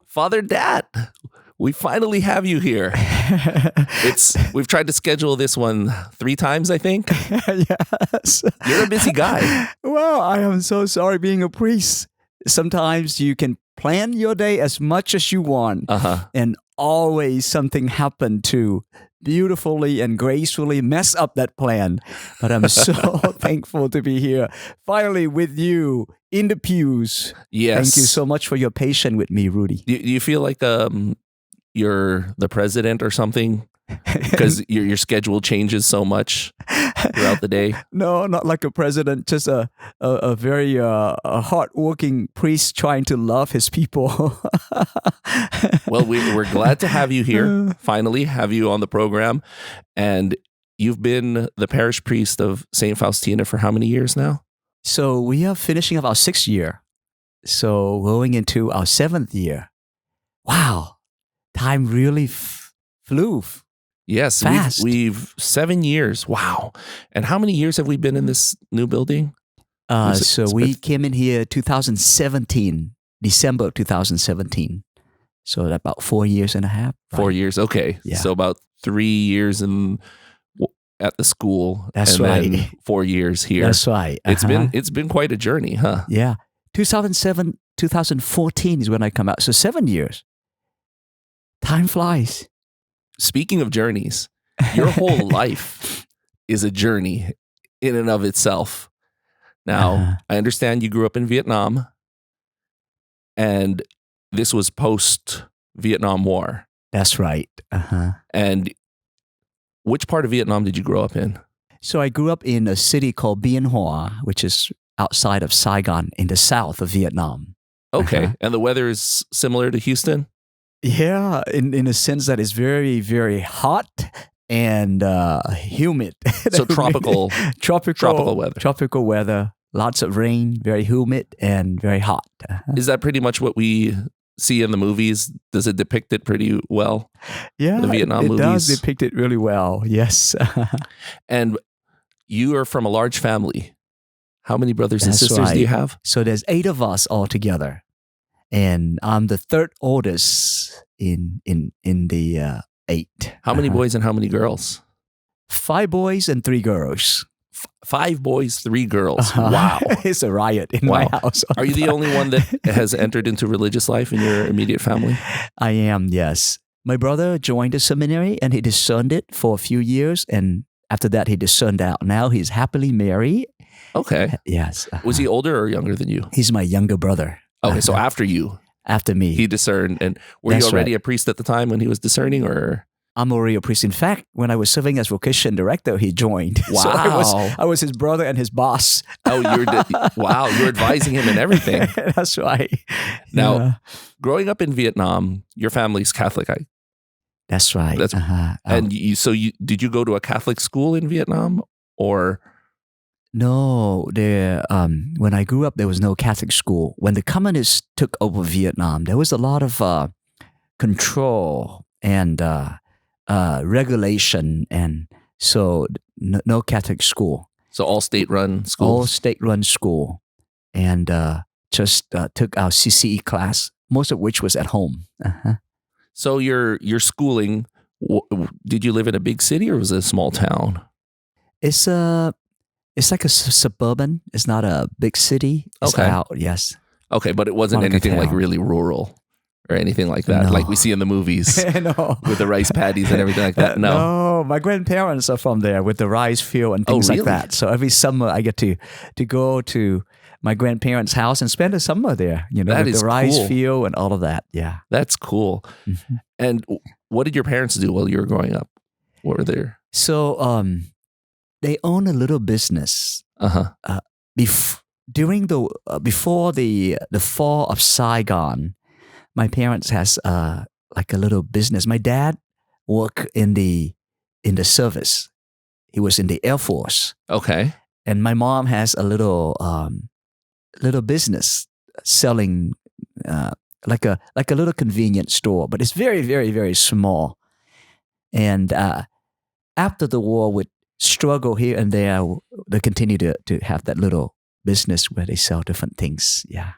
Father Dat, we finally have you here. We've tried to schedule this one 3 times, I think. Yes. You're a busy guy. Well, I am so sorry being a priest. Sometimes you can plan your day as much as you want, and always something happen to beautifully and gracefully mess up that plan. But I'm so thankful to be here finally with you in the pews. Yes. Thank you so much for your patience with me, Rudy. Do you feel like you're the president or something? Because your schedule changes so much throughout the day. No, not like a president, just a very hardworking priest trying to love his people. Well, we're glad to have you here, finally have you on the program. And you've been the parish priest of St. Faustina for how many years now? So we are finishing up our 6th year. So going into our 7th year. Wow, time really flew. Yes, fast. we've 7 years. Wow. And how many years have we been in this new building? So we came in here 2017, December of 2017. So about 4 years and a half. Right? 4 years. Okay. Yeah. So about 3 years at the school. That's and right. Then 4 years here. That's right. It's been quite a journey, huh? Yeah. 2014 is when I come out. So 7 years. Time flies. Speaking of journeys, your whole life is a journey in and of itself. Now, I understand you grew up in Vietnam, and this was post-Vietnam War. That's right. And which part of Vietnam did you grow up in? So I grew up in a city called Bien Hoa, which is outside of Saigon in the south of Vietnam. Okay. And the weather is similar to Houston? Yeah, in a sense that it's very, very hot and humid. So tropical weather. Tropical weather, lots of rain, very humid and very hot. Is that pretty much what we see in the movies? Does it depict it pretty well? Yeah, the Vietnam movies? It does depict it really well, yes. And you are from a large family. How many brothers and sisters do you have? So there's 8 of us all together. And I'm the 3rd oldest in the 8. How many boys and how many girls? 5 boys and 3 girls. 5 boys, 3 girls. Wow. It's a riot in my house. Are you the only one that has entered into religious life in your immediate family? I am, yes. My brother joined the seminary and he discerned it for a few years. And after that, he discerned out. Now he's happily married. Okay. Yes. Was he older or younger than you? He's my younger brother. Okay, so after you. After me. He discerned. And were you already a priest at the time when he was discerning, or? I'm already a priest. In fact, when I was serving as vocation director, he joined. Wow. So I was his brother and his boss. Oh, you're advising him in everything. That's right. Now, growing up in Vietnam, your family's Catholic. That's right. And did you go to a Catholic school in Vietnam, or? No, when I grew up, there was no Catholic school. When the communists took over Vietnam, there was a lot of control and regulation, and so no Catholic school. So all state-run schools? All state-run school, and just took our CCE class, most of which was at home. So your schooling, did you live in a big city or was it a small town? It's like a suburban. It's not a big city. It's out, yes. Okay, but it wasn't anything like really rural or anything like that, like we see in the movies with the rice paddies and everything like that. No, my grandparents are from there with the rice field and things like that. So every summer I get to go to my grandparents' house and spend the summer there, with the rice field and all of that. Yeah. That's cool. Mm-hmm. And what did your parents do while you were growing up? What were their... So they own a little business. Before the fall of Saigon, my parents has like a little business. My dad worked in the service. He was in the Air Force. Okay. And my mom has a little business selling like a little convenience store, but it's very, very, very small. And after the war, with struggle here and there, they continue to have that little business where they sell different things. Yeah.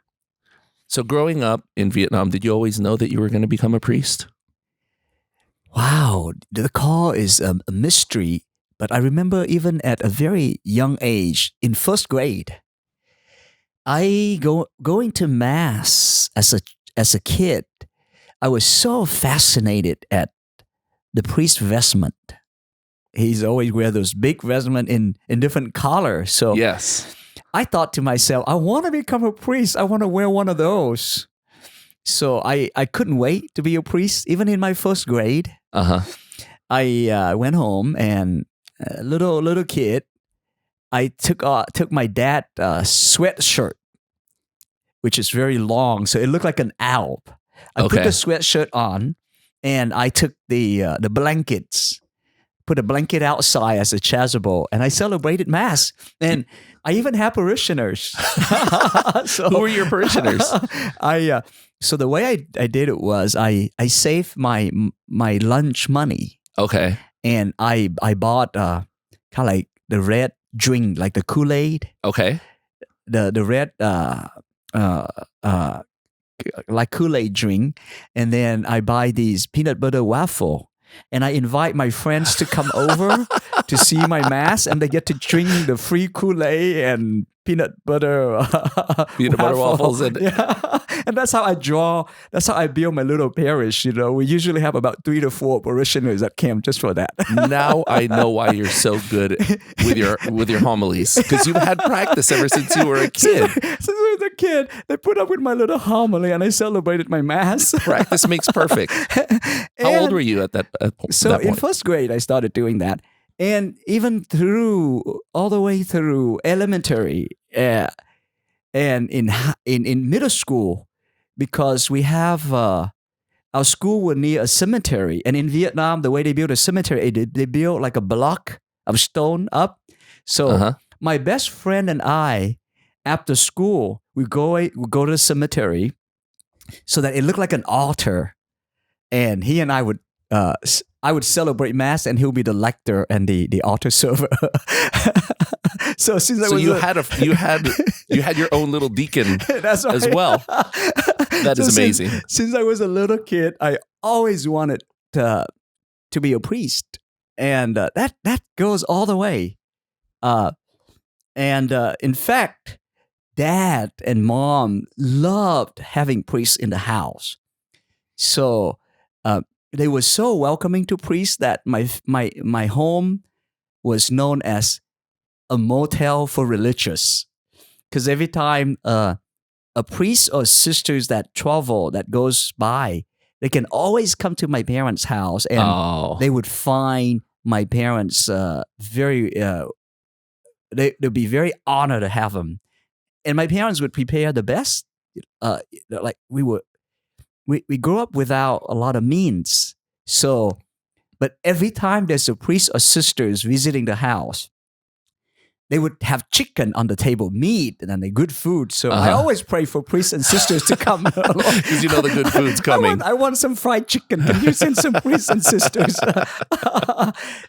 So growing up in Vietnam, did you always know that you were going to become a priest? Wow, the call is a mystery. But I remember even at a very young age, in first grade, going to mass as a kid. I was so fascinated at the priest vestment. He's always wear those big vestment in different colors. So yes, I thought to myself, I want to become a priest. I want to wear one of those. So I couldn't wait to be a priest, even in my first grade. I went home and little kid, I took my dad's sweatshirt, which is very long, so it looked like an Alp. I put the sweatshirt on, and I took the blankets, put a blanket outside as a chasuble, and I celebrated Mass. And I even had parishioners. So, who were your parishioners? So the way I did it was I saved my lunch money. Okay. And I bought kind of like the red drink, like the Kool-Aid. Okay. The red like Kool-Aid drink, and then I buy these peanut butter waffle, and I invite my friends to come over to see my Mass, and they get to drink the free Kool-Aid and peanut butter waffles. And that's how I build my little parish. We usually have about 3 to 4 parishioners at camp just for that. Now I know why you're so good with your homilies, because you've had practice ever since you were a kid. Since I was a kid, they put up with my little homily, and I celebrated my Mass. Practice makes perfect. How old were you at that point? So in first grade, I started doing that. And even all the way through elementary and in middle school, because we have our school was near a cemetery. And in Vietnam, the way they build a cemetery, they build like a block of stone up. So my best friend and I, after school, we go to the cemetery so that it looked like an altar. And he and I would celebrate Mass, and he'll be the lector and the altar server. So you had your own little deacon That's right. as well. That is amazing. Since I was a little kid, I always wanted to be a priest, and that goes all the way. In fact, Dad and Mom loved having priests in the house. So they were so welcoming to priests that my home was known as a motel for religious. Because every time a priest or sisters that travel, that goes by, they can always come to my parents' house, and they would find my parents they'd be very honored to have them. And my parents would prepare the best. Like we grew up without a lot of means. So, but every time there's a priest or sisters visiting the house, they would have chicken on the table, meat, and the good food. So I always pray for priests and sisters to come. Because you know the good food's coming. I want some fried chicken. Can you send some priests and sisters?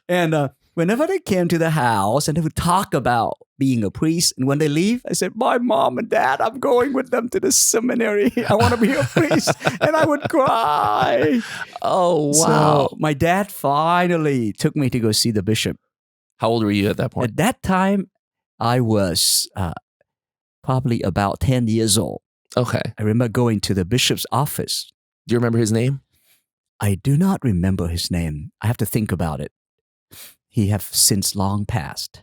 And whenever they came to the house, and they would talk about being a priest, and when they leave, I said, "My mom and dad, I'm going with them to the seminary. I want to be a priest." And I would cry. Oh, wow. So my dad finally took me to go see the bishop. How old were you at that point? At that time, I was probably about 10 years old. Okay. I remember going to the bishop's office. Do you remember his name? I do not remember his name. I have to think about it. He have since long passed.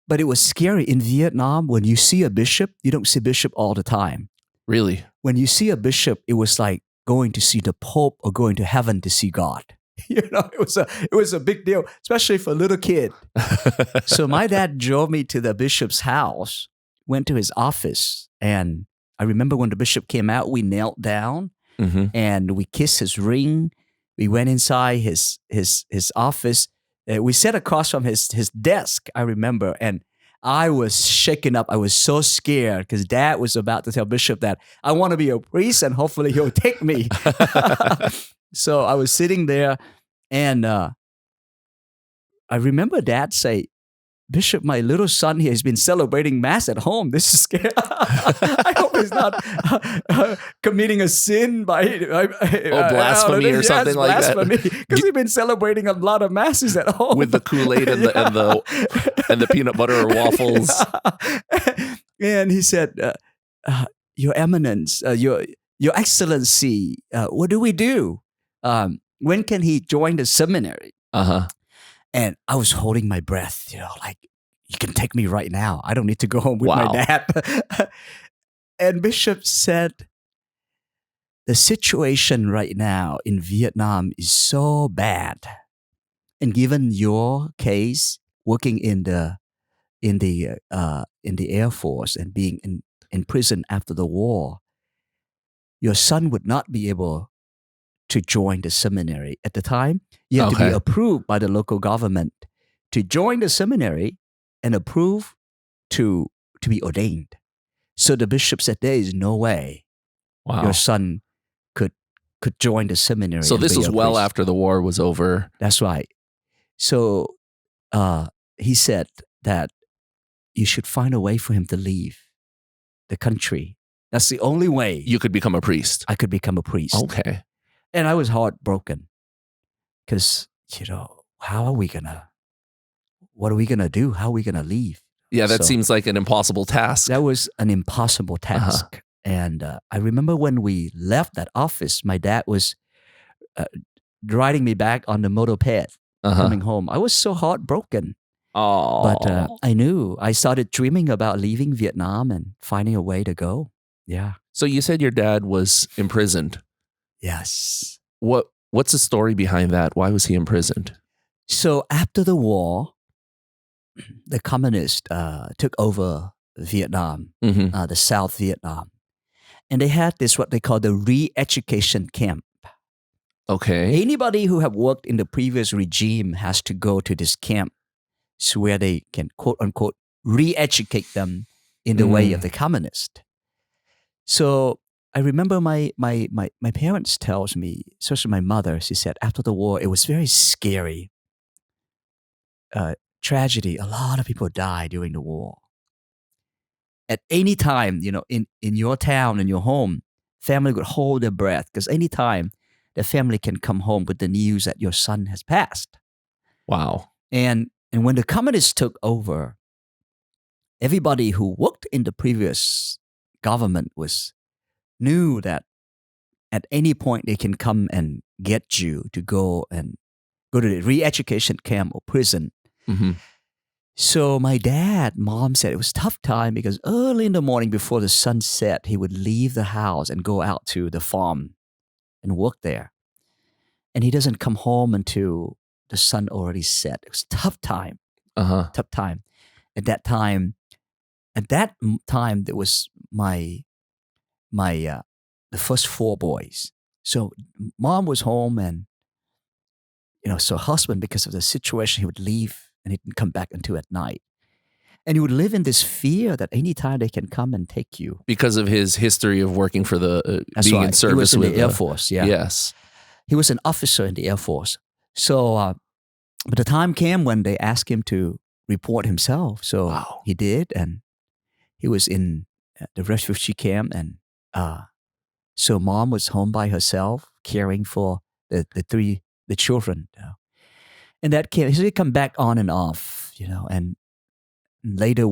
But it was scary. In Vietnam, when you see a bishop, you don't see a bishop all the time. Really? When you see a bishop, it was like going to see the Pope or going to heaven to see God. It was a big deal, especially for a little kid. So my dad drove me to the bishop's house, went to his office, and I remember when the bishop came out, we knelt down and we kissed his ring. We went inside his office. We sat across from his desk, I remember, and I was shaken up. I was so scared because Dad was about to tell Bishop that I want to be a priest and hopefully he'll take me. So I was sitting there, and I remember Dad say, Bishop, my little son here has been celebrating Mass at home. This is scary. I hope he's not committing a sin by blasphemy or something like that. Because he's been celebrating a lot of Masses at home with the Kool-Aid and the peanut butter or waffles. And he said, "Your Eminence, Your Excellency, what do we do? When can he join the seminary?" And I was holding my breath, like, you can take me right now. I don't need to go home with my dad. And Bishop said, the situation right now in Vietnam is so bad. And given your case, working in the Air Force and being in prison after the war, your son would not be able to join the seminary. At the time, you have to be approved by the local government to join the seminary and approved to be ordained. So the bishop said, there is no way your son could join the seminary. So this was well after the war was over. That's right. So he said that you should find a way for him to leave the country. That's the only way. You could become a priest. I could become a priest. Okay. And I was heartbroken because, what are we going to do? How are we going to leave? Yeah, that seems like an impossible task. That was an impossible task. And I remember when we left that office, my dad was riding me back on the moped coming home. I was so heartbroken. Oh. But I started dreaming about leaving Vietnam and finding a way to go. Yeah. So you said your dad was imprisoned. Yes. What's the story behind that? Why was he imprisoned? So after the war, the communists took over Vietnam, the South Vietnam. And they had this, what they call the re-education camp. Okay. Anybody who have worked in the previous regime has to go to this camp where they can, quote unquote, re-educate them in the way of the communist. So I remember my parents tells me, especially my mother, she said, after the war, it was very scary. Tragedy. A lot of people died during the war. At any time, in your town, in your home, family would hold their breath because any time the family can come home with the news that your son has passed. Wow. And when the communists took over, everybody who worked in the previous government knew that at any point they can come and get you to go to the re-education camp or prison. So my mom said it was a tough time because early in the morning before the sun set, he would leave the house and go out to the farm and work there. And he doesn't come home until the sun already set. It was a tough time. Tough time. At that time, there was the first 4 boys. So mom was home and, so husband, because of the situation, he would leave and he didn't come back until at night. And he would live in this fear that anytime they can come and take you. Because of his history of working for being in service with the Air Force. Yeah. Yes. He was an officer in the Air Force. So, but the time came when they asked him to report himself. So he did. And he was in the refugee camp. And so mom was home by herself, caring for the children. And that came, he come back on and off, and later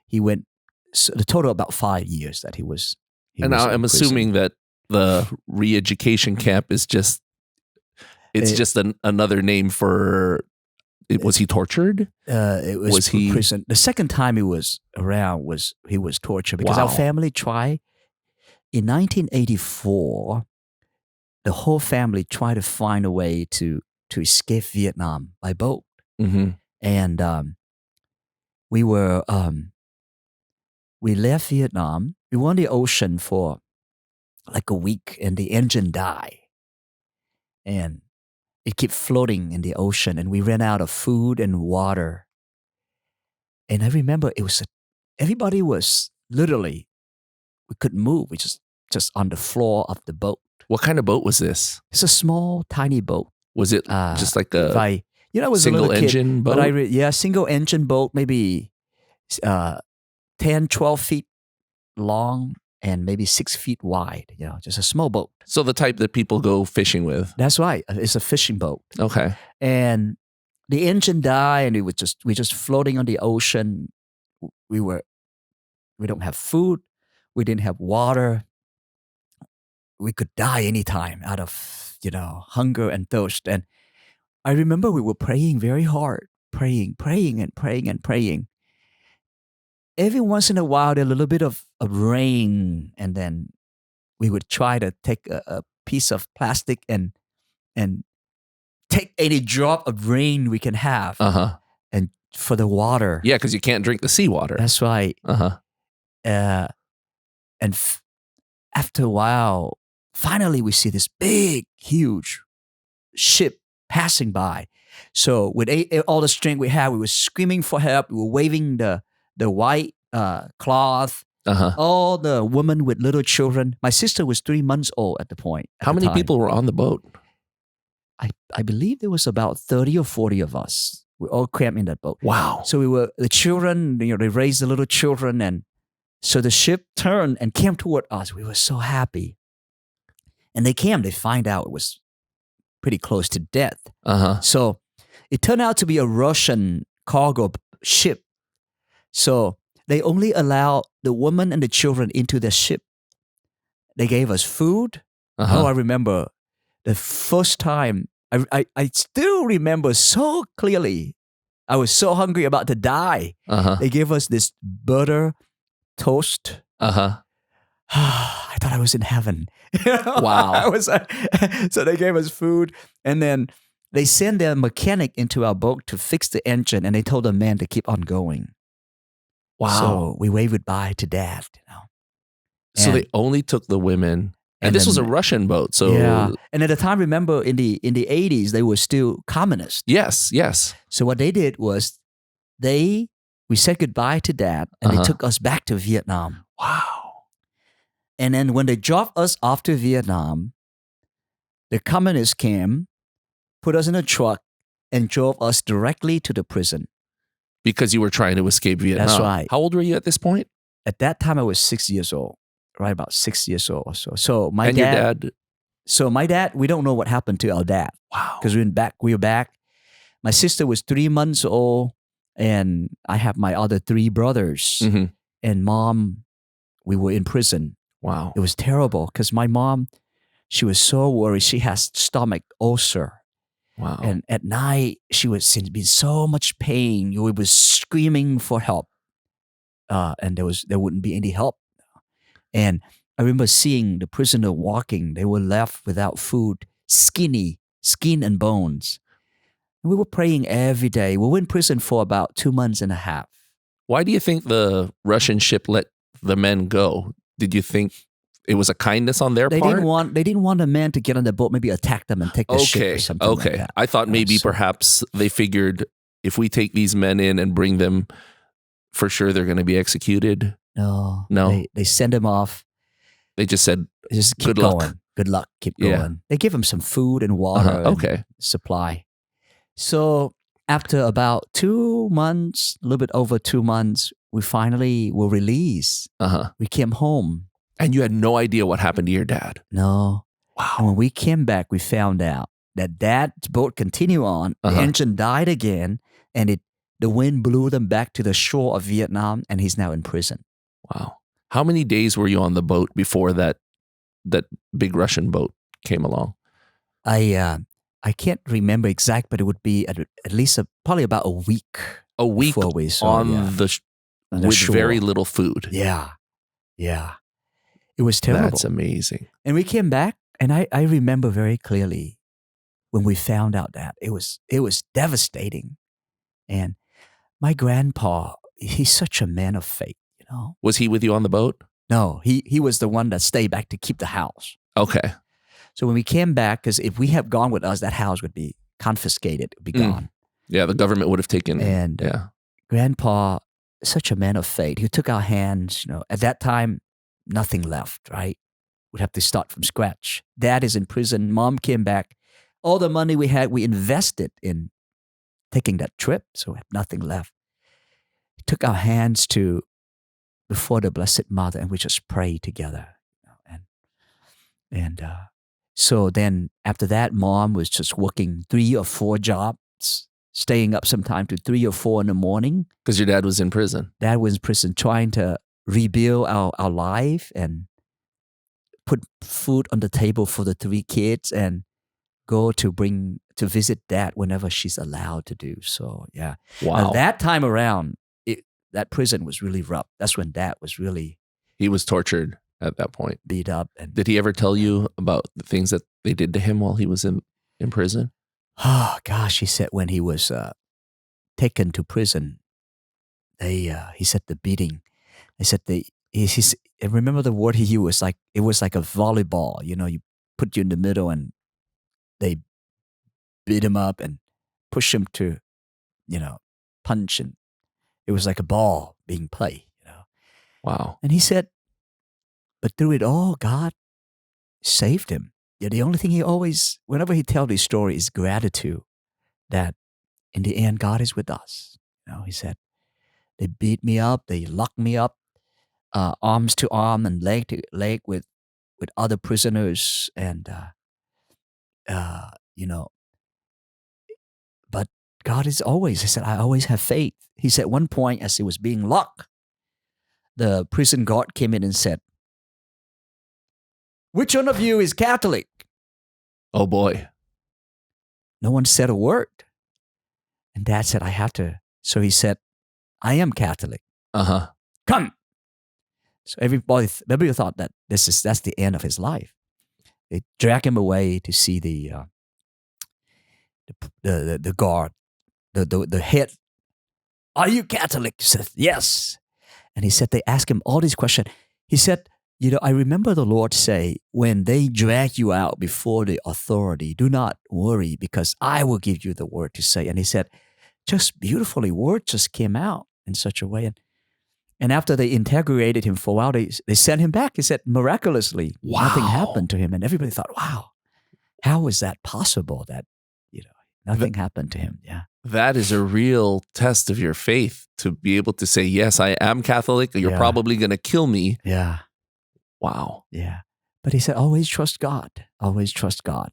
he went, so the total about 5 years that he was. And now I'm assuming that the re-education camp is just, another name for, was he tortured? It was he prison. The second time he was around he was tortured because our family tried, in 1984, the whole family tried to find a way to escape Vietnam by boat. And we left Vietnam. We were on the ocean for like a week and the engine died. And it kept floating in the ocean and we ran out of food and water. And I remember everybody was literally, we couldn't move. We just on the floor of the boat. What kind of boat was this? It's a small, tiny boat. Was it just like a... You know, I was Single a little kid, engine boat? but single engine boat, maybe 10, 12 feet long and maybe 6 feet wide, just a small boat. So the type that people go fishing with. That's right. It's a fishing boat. Okay. And the engine died and we're just floating on the ocean. We don't have food. We didn't have water. We could die anytime out of, hunger and thirst. And I remember we were praying very hard, praying and praying and praying. Every once in a while, there a little bit of rain, and then we would try to take a piece of plastic and take any drop of rain we can have, and for the water. Yeah, because you can't drink the seawater. That's right. After a while, finally we see this big, huge ship passing by. So with all the strength we had, we were screaming for help. We were waving the white cloth. All the women with little children. My sister was 3 months old at the point. How many people were on the boat? I believe there was about 30 or 40 of us. We all crammed in that boat. Wow. So the children, they raised the little children, and so the ship turned and came toward us. We were so happy. And they find out it was pretty close to death. So it turned out to be a Russian cargo ship. So they only allowed the women and the children into the ship. They gave us food. I remember the first time. I still remember so clearly. I was so hungry, about to die. They gave us this butter toast. I thought I was in heaven. Wow. So they gave us food, and then they sent their mechanic into our boat to fix the engine, and they told the man to keep on going. Wow. So we waved goodbye to Dad. So they only took the women, and this was a Russian boat. So yeah. And at the time, remember, in the 80s, they were still communists. Yes. So what they did was we said goodbye to Dad, and they took us back to Vietnam. Wow. And then when they dropped us off to Vietnam, the communists came, put us in a truck, and drove us directly to the prison. Because you were trying to escape Vietnam. That's right. How old were you at this point? At that time, I was 6 years old, right? About 6 years old or so. So your dad? So my dad, we don't know what happened to our dad. Wow. Because we were back. My sister was 3 months old, and I have my other 3 brothers. And Mom, we were in prison. Wow. It was terrible because my mom, she was so worried. She has stomach ulcer. Wow. And at night, she was in so much pain. We was screaming for help. And there wouldn't be any help. And I remember seeing the prisoner walking. They were left without food, skinny, skin and bones. And we were praying every day. We were in prison for about 2 months and a half. Why do you think the Russian ship let the men go? Did you think it was a kindness on their part? They didn't want a man to get on the boat, maybe attack them and take the ship or something like that. I thought maybe perhaps they figured if we take these men in and bring them, for sure they're going to be executed. No. They send him off. They just said, just keep good going. luck. Good luck. Keep going. They give him some food and water and supply. So after about 2 months, a little bit over 2 months, we finally were released. We came home. And you had no idea what happened to your dad? No. Wow. And when we came back, we found out that Dad's boat continued on. The engine died again, and the wind blew them back to the shore of Vietnam, and he's now in prison. Wow. How many days were you on the boat before that big Russian boat came along? I can't remember exact, but it would be at least probably about a week. A week before we saw, on the with shore. Very little food. Yeah. It was terrible. That's amazing. And we came back, and I remember very clearly when we found out that it was devastating. And my grandpa, he's such a man of faith, Was he with you on the boat? No, he was the one that stayed back to keep the house. Okay. So when we came back, because if we had gone with us, that house would be confiscated, be gone. Yeah, the government would have taken. And Grandpa, such a man of faith. He took our hands. At that time, nothing left. Right, we'd have to start from scratch. Dad is in prison. Mom came back. All the money we had, we invested in taking that trip, so we had nothing left. He took our hands before the Blessed Mother, and we just prayed together. And so then after that, Mom was just working 3 or 4 jobs, staying up sometime to 3 or 4 in the morning. Because your dad was in prison. Dad was in prison, trying to rebuild our life and put food on the table for the 3 kids, and go to visit Dad whenever she's allowed to do so. Yeah. Wow. That time around, that prison was really rough. That's when Dad was really... He was tortured at that point. Beat up. And did he ever tell you about the things that they did to him while he was in prison? Oh, gosh. He said when he was taken to prison, he said the beating. He said I remember the word he used was like, it was like a volleyball. You know, you put you in the middle and they beat him up and push him to, punch. And it was like a ball being played, Wow. And he said, but through it all, God saved him. Yeah, the only thing whenever he tells his story, is gratitude that in the end, God is with us. He said, they beat me up, they locked me up, arms to arm and leg to leg with other prisoners, and but God is always, he said, I always have faith. He said one point as he was being locked, the prison guard came in and said, which one of you is Catholic? Oh boy. No one said a word. And Dad said, I have to. So he said, I am Catholic. Come. So everybody thought that that's the end of his life. They drag him away to see the guard, the head. Are you Catholic? He said, yes. And he said, they asked him all these questions. He said, I remember the Lord say, when they drag you out before the authority, do not worry, because I will give you the word to say. And he said, just beautifully, words just came out in such a way. And after they interrogated him for a while, they sent him back. He said, miraculously, nothing happened to him. And everybody thought, wow, how is that possible that, nothing happened to him? Yeah. That is a real test of your faith, to be able to say, yes, I am Catholic. You're probably going to kill me. Yeah. Wow. Yeah. But he said, always trust God. Always trust God.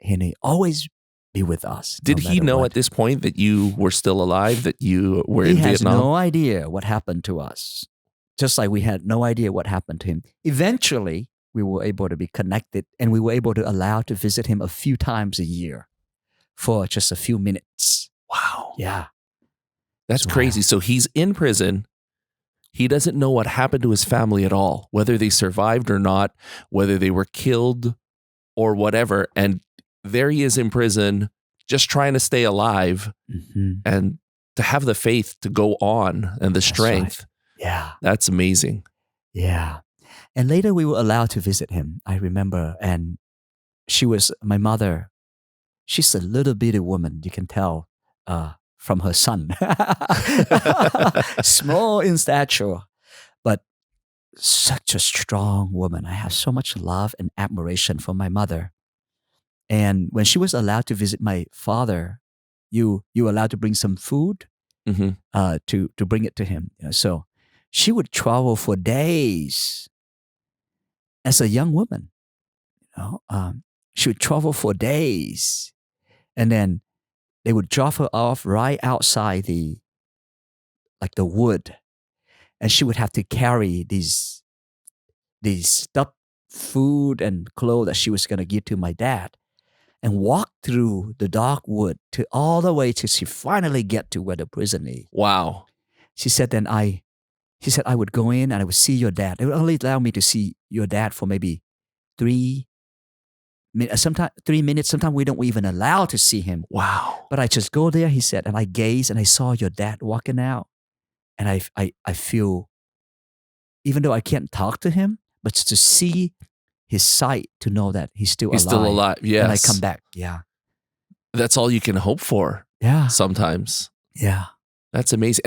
And he always be with us. Did he know at this point that you were still alive, that you were in Vietnam? He has no idea what happened to us. Just like we had no idea what happened to him. Eventually, we were able to be connected, and we were able to allow to visit him a few times a year for just a few minutes. Wow. Yeah. That's crazy. So he's in prison. He doesn't know what happened to his family at all, whether they survived or not, whether they were killed or whatever. And there he is in prison, just trying to stay alive, and to have the faith to go on and the strength. Right. Yeah. That's amazing. Yeah. And later we were allowed to visit him, I remember. And my mother, she's a little bitty woman, you can tell from her son. Small in stature, but such a strong woman. I have so much love and admiration for my mother. And when she was allowed to visit my father, you allowed to bring some food to bring it to him. So she would travel for days as a young woman. She would travel for days, and then they would drop her off right outside the wood, and she would have to carry these stuffed food and clothes that she was going to give to my dad, and walk through the dark wood all the way till she finally get to where the prison is. Wow. She said, I would go in and I would see your dad. They would only allow me to see your dad for maybe 3 minutes. Sometimes 3 minutes. Sometimes we don't even allow to see him. Wow. But I just go there, he said, and I gaze and I saw your dad walking out. And I feel, even though I can't talk to him, but to see his sight, to know that he's still alive. Yes. And I come back. Yeah. That's all you can hope for. Yeah. Sometimes. Yeah. That's amazing.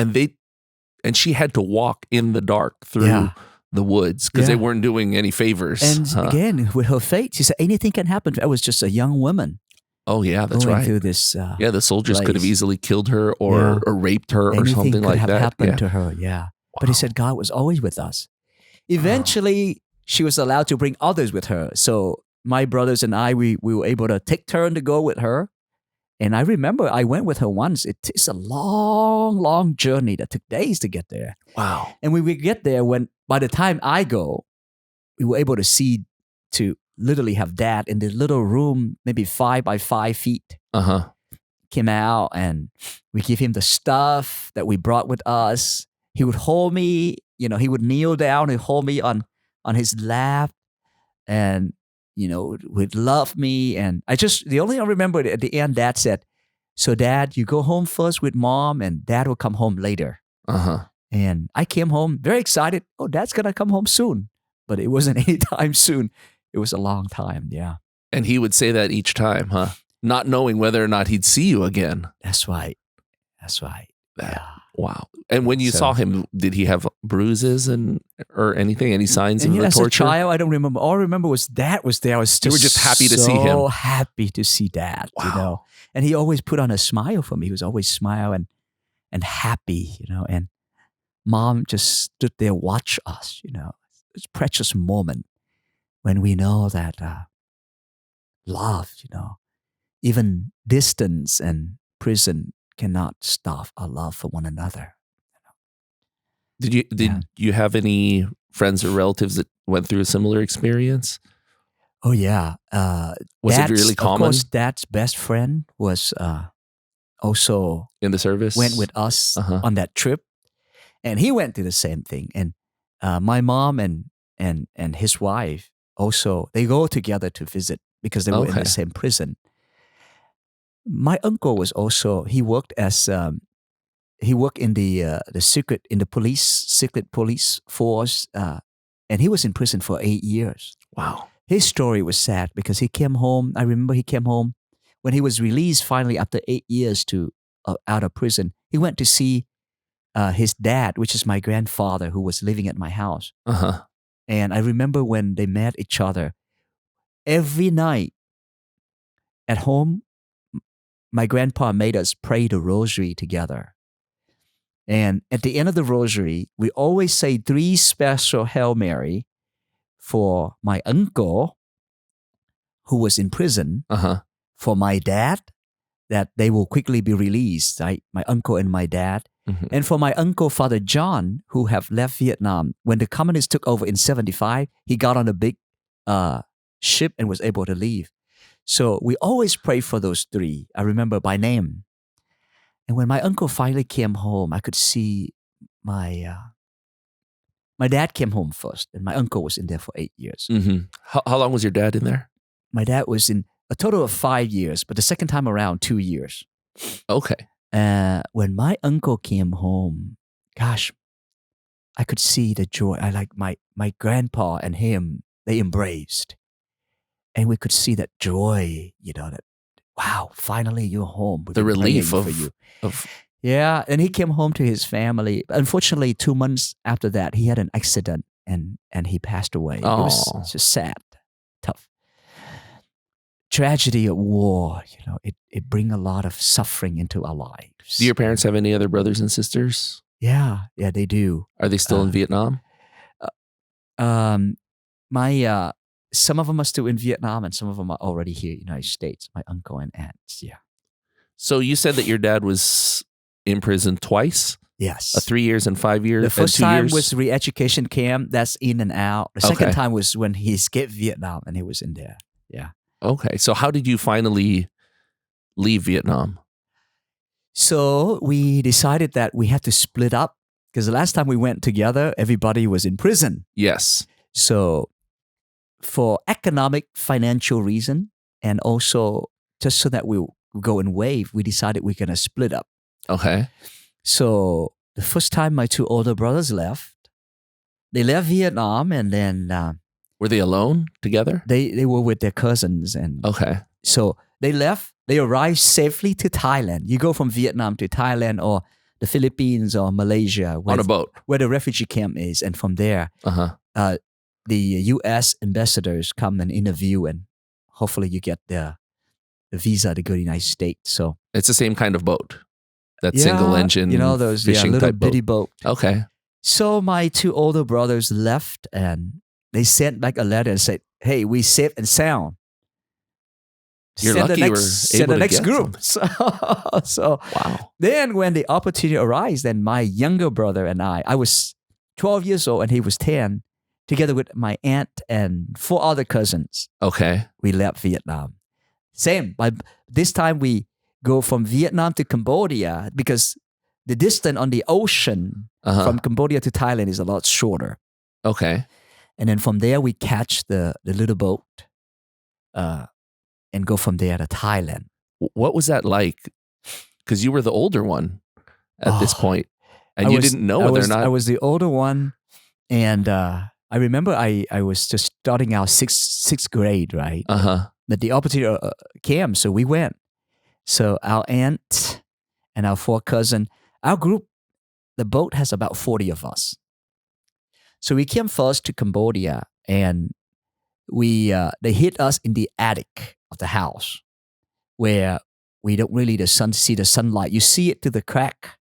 And she had to walk in the dark through the woods because they weren't doing any favors. And again, with her faith, she said anything can happen. I was just a young woman. Oh yeah, that's going right. through this. Yeah, the soldiers could have place. easily killed her or raped her or Anything something could like have that. happened Yeah. to her. Yeah, but he said God was always with us. Eventually, she was allowed to bring others with her. So my brothers and I, we were able to take turn to go with her. And I remember I went with her once. It's a long, long journey that took days to get there. Wow. And when we get there, by the time I go, we were able to literally have Dad in this little room, maybe 5 by 5 feet. Came out and we give him the stuff that we brought with us. He would hold me, he would kneel down and hold me on his lap and, would love me. And the only thing I remember at the end, Dad said, so Dad, you go home first with Mom and Dad will come home later. And I came home very excited. Oh, Dad's going to come home soon. But it wasn't any time soon. It was a long time. Yeah. And he would say that each time, huh? Not knowing whether or not he'd see you again. That's right. Wow. And when you saw him, did he have bruises or anything? Any signs of the as torture? a child, I don't remember. All I remember was Dad was there. I was you were just happy to see him. So happy to see Dad. Wow. And he always put on a smile for me. He was always smile and happy. And Mom just stood there, watch us. It's a precious moment when we know that love. Even distance and prison cannot stop our love for one another. Did you have any friends or relatives that went through a similar experience? Oh yeah. Was it really common? Of course, Dad's best friend was also in the service. Went with us on that trip, and he went through the same thing. And my mom and his wife also, they go together to visit because they were in the same prison. My uncle was also, he worked in the secret police force, and he was in prison for 8 years. Wow. His story was sad because he came home. I remember he came home when he was released finally after 8 years out of prison. He went to see his dad, which is my grandfather, who was living at my house. And I remember when they met each other, every night at home, my grandpa made us pray the rosary together. And at the end of the rosary, we always say 3 special Hail Mary for my uncle who was in prison, for my dad, that they will quickly be released, right? My uncle and my dad. And for my uncle, Father John, who have left Vietnam. When the communists took over in 1975, he got on a big ship and was able to leave. So we always pray for those 3. I remember by name. And when my uncle finally came home, I could see my dad came home first, and my uncle was in there for 8 years. How long was your dad in there? My dad was in a total of 5 years, but the second time around, 2 years. Okay. When my uncle came home, gosh, I could see the joy. I like my grandpa and him, they embraced. And we could see that joy, that, wow, finally you're home. The relief for you. Yeah, and he came home to his family. Unfortunately, 2 months after that, he had an accident and he passed away. It was just sad, tough. Tragedy of war, it brings a lot of suffering into our lives. Do your parents have any other brothers and sisters? Yeah, they do. Are they still in Vietnam? Some of them are still in Vietnam and some of them are already here in the United States, my uncle and aunts, yeah. So you said that your dad was in prison twice? Yes. 3 years and 5 years? The first time years? was re-education camp, that's in and out. The second time was when he escaped Vietnam and he was in there, yeah. Okay, so how did you finally leave Vietnam? So we decided that we had to split up because the last time we went together, everybody was in prison. Yes. So for economic, financial reason, and also just so that we'll go in wave, we decided we're going to split up. Okay. So the first time my 2 older brothers left, they left Vietnam and then... were they alone together? They were with their cousins. And so they left. They arrived safely to Thailand. You go from Vietnam to Thailand or the Philippines or Malaysia. On a boat. Where the refugee camp is. And from there, the U.S. ambassadors come and interview and hopefully you get the visa to go to the United States. So it's the same kind of boat, that single engine, those fishing little type bitty boat. Okay. So my 2 older brothers left, and they sent back a letter and said, "Hey, we safe and sound. You're lucky you were send able the to next get group." So wow. then when the opportunity arose, then my younger brother and I was 12 years old and he was 10, together with my aunt and 4 other cousins. Okay. We left Vietnam. Same. By this time we go from Vietnam to Cambodia because the distance on the ocean from Cambodia to Thailand is a lot shorter. Okay. And then from there we catch the little boat and go from there to Thailand. What was that like? Because you were the older one at this point, and you didn't know whether or not... I was the older one, and I remember I was just starting out sixth grade, right? But the opportunity came, so we went. So our aunt and our 4 cousins, our group, the boat has about 40 of us. So we came first to Cambodia, and they hit us in the attic of the house, where we don't really see the sunlight. You see it through the crack,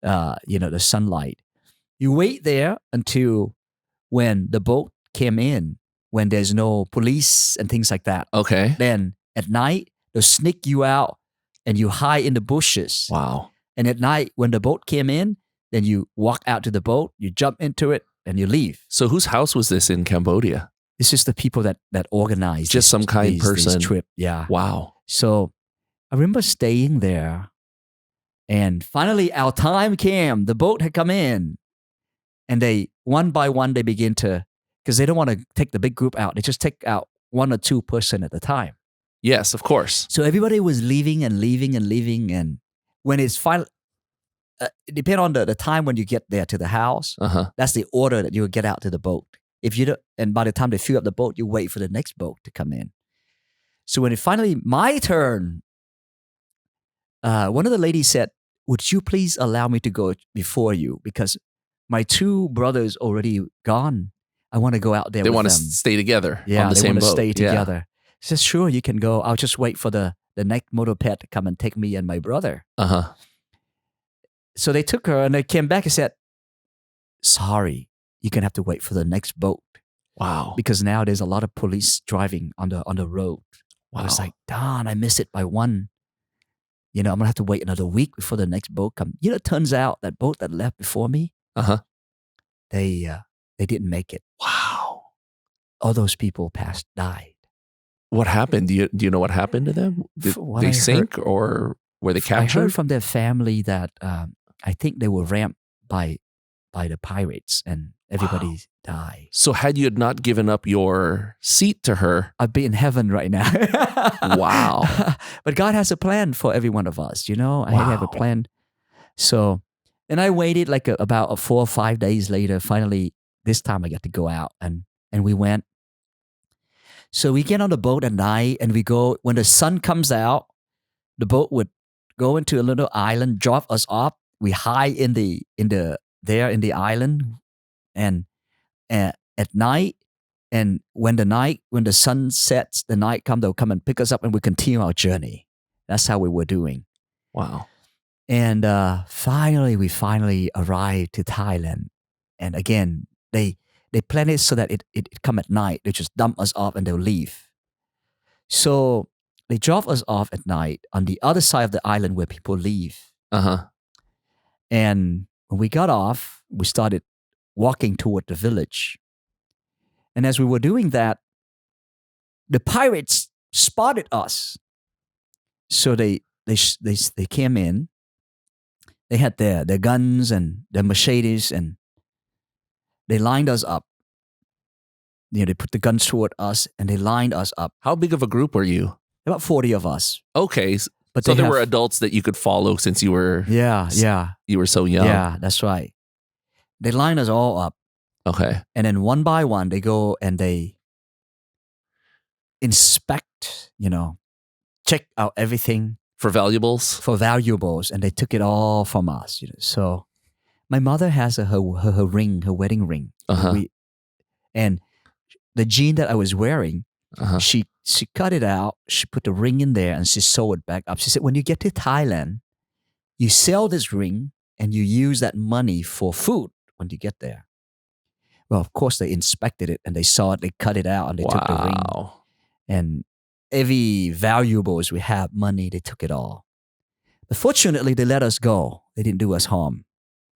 the sunlight. You wait there until when the boat came in, when there's no police and things like that. Okay. Then at night, they'll sneak you out and you hide in the bushes. Wow. And at night, when the boat came in, then you walk out to the boat, you jump into it, and you leave. So whose house was this in Cambodia? This is the people that organized just some kind person. This trip. Yeah. Wow. So I remember staying there, and finally our time came. The boat had come in, and they, one by one, they begin to, because they don't want to take the big group out. They just take out 1 or 2 person at a time. Yes, of course. So everybody was leaving and leaving and leaving. And when it's final, it depends on the time when you get there to the house. That's the order that you will get out to the boat. If you don't, and by the time they fill up the boat, you wait for the next boat to come in. So when it finally, my turn, one of the ladies said, "Would you please allow me to go before you? Because my 2 brothers already gone. I want to go out there with them. They want to stay together on the they same want to boat. stay together." She said, "Sure, you can go. I'll just wait for the next moped to come and take me and my brother." So they took her, and they came back and said, "Sorry, you're going to have to wait for the next boat." Wow. Because now there's a lot of police driving on the road. Wow. I was like, darn, I missed it by 1. I'm going to have to wait another week before the next boat comes. It turns out that boat that left before me, they didn't make it. Wow. All those people died. What happened? Do you know what happened to them? Did they sink, or were they captured? I heard from their family that I think they were rammed by the pirates, and everybody died. So had you not given up your seat to her, I'd be in heaven right now. Wow. But God has a plan for every one of us, I have a plan. So, and I waited like about 4 or 5 days later. Finally, this time I got to go out, and we went. So we get on the boat at night, and we go, when the sun comes out, the boat would go into a little island, drop us off. We hide in the island, and at night, and when the sun sets, the night comes, they'll come and pick us up, and we continue our journey. That's how we were doing. Wow. And we finally arrived to Thailand, and again they plan it so that it come at night. They just dump us off and they'll leave. So they drop us off at night on the other side of the island where people leave. And when we got off, we started walking toward the village. And as we were doing that, the pirates spotted us. So they came in. They had their guns and their machetes, and they lined us up. They put the guns toward us, and they lined us up. How big of a group were you? About 40 of us. Okay. But so there were adults that you could follow since you were... Yeah. You were so young. Yeah, that's right. They lined us all up. Okay. And then one by one, they go and they inspect, check out everything. For valuables? For valuables. And they took it all from us. So my mother has her ring, her wedding ring. And the jean that I was wearing, she she cut it out. She put the ring in there and she sewed it back up. She said, when you get to Thailand, you sell this ring and you use that money for food when you get there. Well, of course, they inspected it and they saw it. They cut it out and they took the ring. And every valuables we have, money, they took it all. But fortunately, they let us go. They didn't do us harm.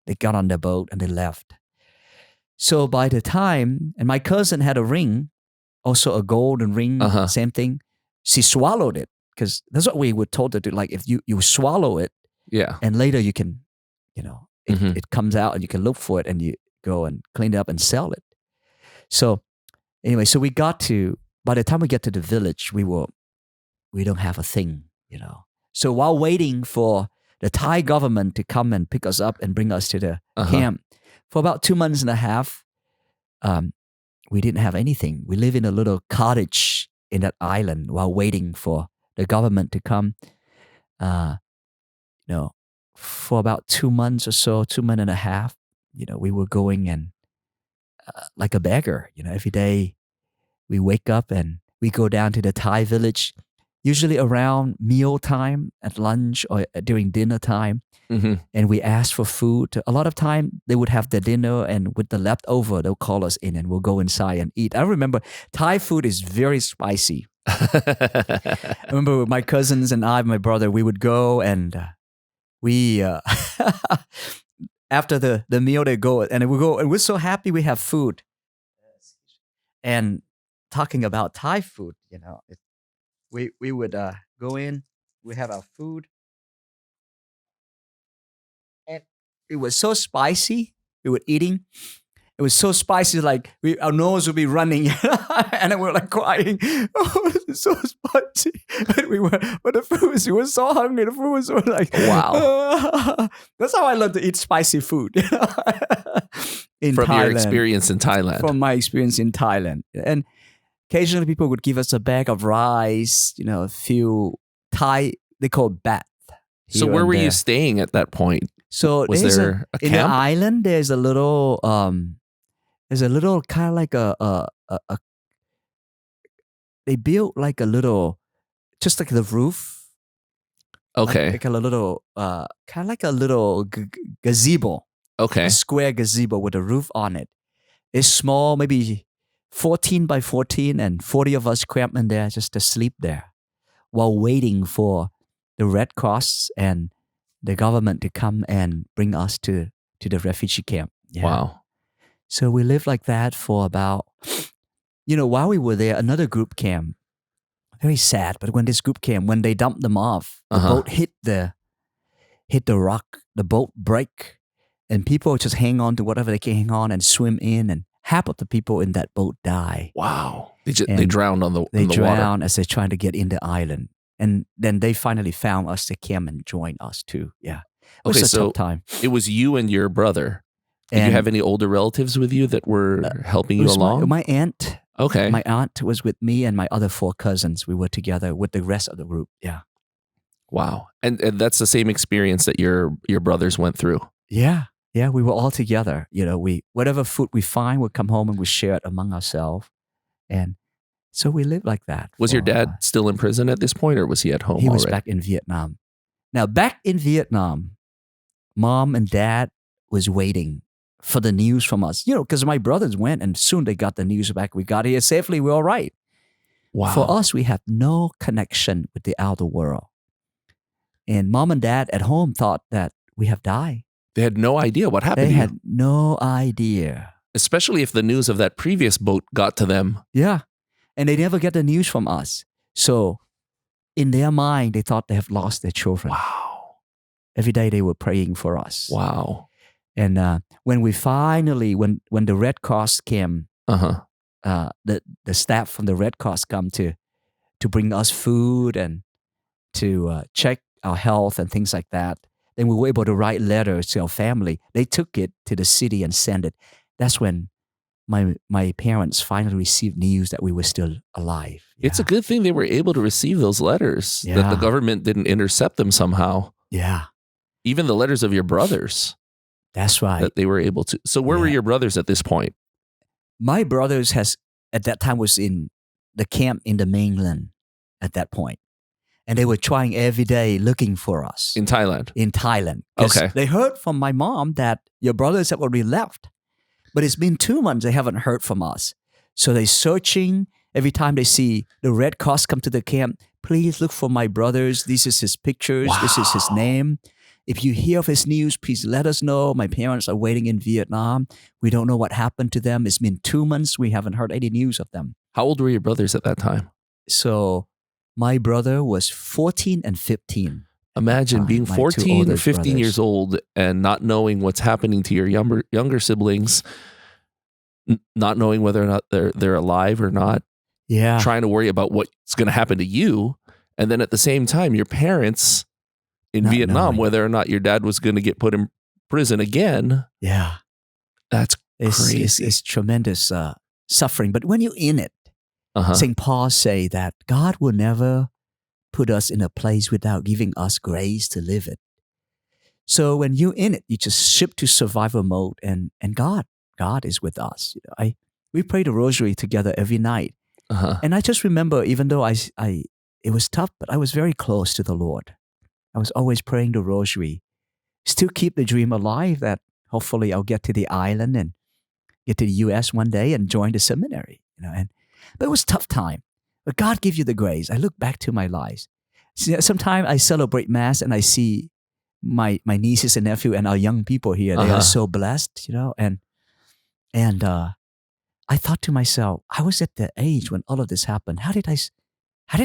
They got on the boat and they left. So by the time, and my cousin had a ring, also a golden ring, same thing. She swallowed it because that's what we were told to do. Like if you swallow it, and later you can, it comes out and you can look for it and you go and clean it up and sell it. So anyway, so by the time we get to the village, we don't have a thing, So while waiting for the Thai government to come and pick us up and bring us to the camp, for about 2 months and a half, we didn't have anything. We live in a little cottage in that island while waiting for the government to come. For about 2 months or so, 2 months and a half, we were going and like a beggar, every day we wake up and we go down to the Thai village, usually around meal time, at lunch or during dinner time. And we ask for food. A lot of time they would have the dinner and with the leftover, they'll call us in and we'll go inside and eat. I remember Thai food is very spicy. I remember with my cousins and my brother, we would go and we, after the meal, they go and we go and we're so happy we have food. And talking about Thai food, we would go in, we have our food. And it was so spicy. We were eating. It was so spicy, like our nose would be running, and then we were like crying. Oh, this is so spicy. But the food we were so hungry. The food was so like, wow. That's how I learned to eat spicy food. From your experience in Thailand. From my experience in Thailand, and occasionally people would give us a bag of rice. A few Thai, they call it bath. So where were you staying at that point? So was there a camp? In the island? There's a little kind of like a they built like a little, just like the roof. Okay. Like a little kind of like a little gazebo. Okay. A square gazebo with a roof on it. It's small, maybe 14 by 14, and 40 of us cramped in there just to sleep there while waiting for the Red Cross and the government to come and bring us to the refugee camp. Yeah. Wow. So we lived like that for about, while we were there, another group came. Very sad, but when this group came, when they dumped them off, the boat hit the rock, the boat break, and people just hang on to whatever they can hang on and swim in, and half of the people in that boat die. Wow. They drowned on the water. They drowned as they're trying to get in the island. And then they finally found us. They came and joined us too. Yeah. It was a tough time. It was you and your brother. Did you have any older relatives with you that were helping you along? My aunt. Okay. My aunt was with me and my other 4 cousins. We were together with the rest of the group. Yeah. Wow. And that's the same experience that your brothers went through. Yeah. Yeah. We were all together. Whatever food we find, we'd come home and we share it among ourselves. And so we lived like that. Was your dad still in prison at this point, or was he at home He was already? back in Vietnam. Now, back in Vietnam, Mom and Dad was waiting for the news from us. Because my brothers went and soon they got the news back. We got here safely. We're all right. Wow. For us, we have no connection with the outer world. And Mom and Dad at home thought that we have died. They had no idea what happened to you. They had no idea. Especially if the news of that previous boat got to them. Yeah. And they never get the news from us. So in their mind, they thought they have lost their children. Wow. Every day they were praying for us. Wow. And when we finally, when the Red Cross came, the staff from the Red Cross come to bring us food and to check our health and things like that, then we were able to write letters to our family. They took it to the city and sent it. That's when my parents finally received news that we were still alive. Yeah. It's a good thing they were able to receive those letters, that the government didn't intercept them somehow. Yeah. Even the letters of your brothers. That's right. That they were able to. So where were your brothers at this point? My brothers at that time was in the camp in the mainland at that point. And they were trying every day looking for us. In Thailand? In Thailand. Okay. They heard from my mom that your brothers have already left. But it's been 2 months, they haven't heard from us. So they're searching. Every time they see the Red Cross come to the camp, please look for my brothers. This is his pictures. Wow. This is his name. If you hear of his news, please let us know. My parents are waiting in Vietnam. We don't know what happened to them. It's been 2 months. We haven't heard any news of them. How old were your brothers at that time? So my brother was 14 and 15. Imagine being 14 or 15 brothers. Years old and not knowing what's happening to your younger siblings, not knowing whether or not they're alive or not. Yeah. Trying to worry about what's going to happen to you. And then at the same time, your parents in not Vietnam, knowing. whether or not your dad was going to get put in prison again. Yeah. That's crazy. It's tremendous suffering. But when you're in it, St. Paul say that God will never put us in a place without giving us grace to live it. So when you're in it, you just shift to survival mode, and God is with us. We pray the rosary together every night. And I just remember, even though it was tough, but I was very close to the Lord. I was always praying the rosary. Still keep the dream alive that hopefully I'll get to the island and get to the U.S. one day and join the seminary. But it was a tough time. But God gave you the grace. I look back to my lives. Sometimes I celebrate Mass and I see my nieces and nephew and our young people here. They are so blessed, and I thought to myself, I was at the age when all of this happened. How did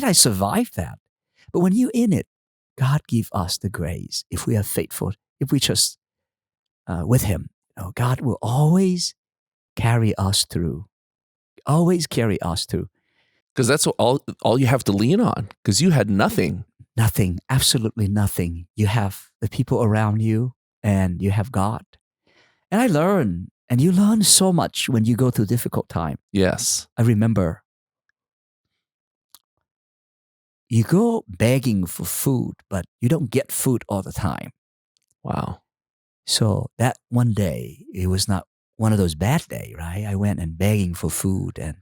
I survive that? But when you're in it, God give us the grace. If we are faithful, if we just with Him, God will always carry us through. Always carry us through. Because that's all you have to lean on. Because you had nothing. Nothing, absolutely nothing. You have the people around you, and you have God. And I learned. And you learn so much when you go through difficult time. Yes. I remember you go begging for food, but you don't get food all the time. Wow. So that one day, it was not one of those bad days, right? I went and begging for food, and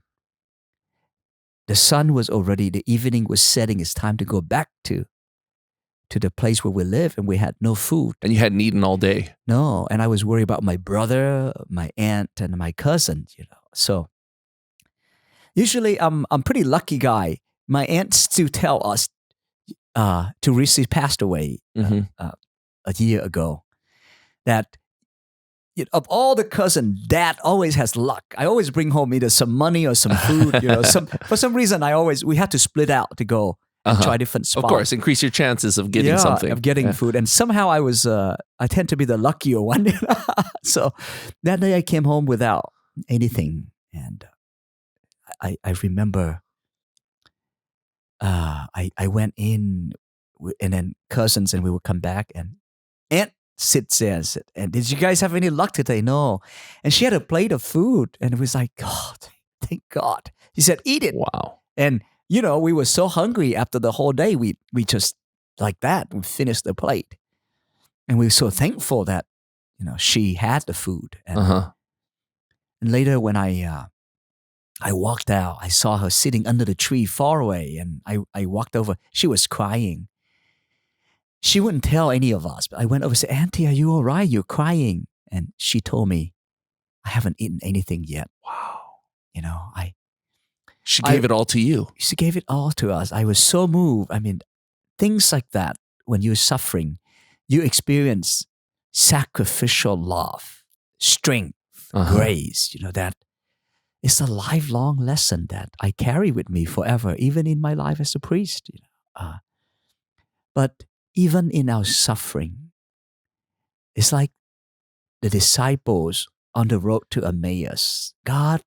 the evening was setting. It's time to go back to the place where we live, and we had no food. And you hadn't eaten all day. No, and I was worried about my brother, my aunt, and my cousin, So usually I'm pretty lucky guy. My aunt still tell us Teresa passed away a year ago, that of all the cousins, Dad always has luck. I always bring home either some money or some food. For some reason, we had to split out to go and try different spots. Of course, increase your chances of getting something. Of getting food. And somehow I tend to be the luckier one. So that day I came home without anything. And I remember I went in, and then cousins, and we would come back, and Aunt sits there and said, "And did you guys have any luck today?" No. And she had a plate of food, and it was like, God, thank God. She said, "Eat it." Wow. And we were so hungry after the whole day. We just like that. We finished the plate, and we were so thankful that she had the food. And later, when I walked out, I saw her sitting under the tree far away, and I walked over. She was crying. She wouldn't tell any of us, but I went over and said, "Auntie, are you all right? You're crying." And she told me, "I haven't eaten anything yet." Wow. She gave it all to you. She gave it all to us. I was so moved. I mean, things like that, when you're suffering, you experience sacrificial love, strength, grace, that it's a lifelong lesson that I carry with me forever, even in my life as a priest. But even in our suffering, it's like the disciples on the road to Emmaus. God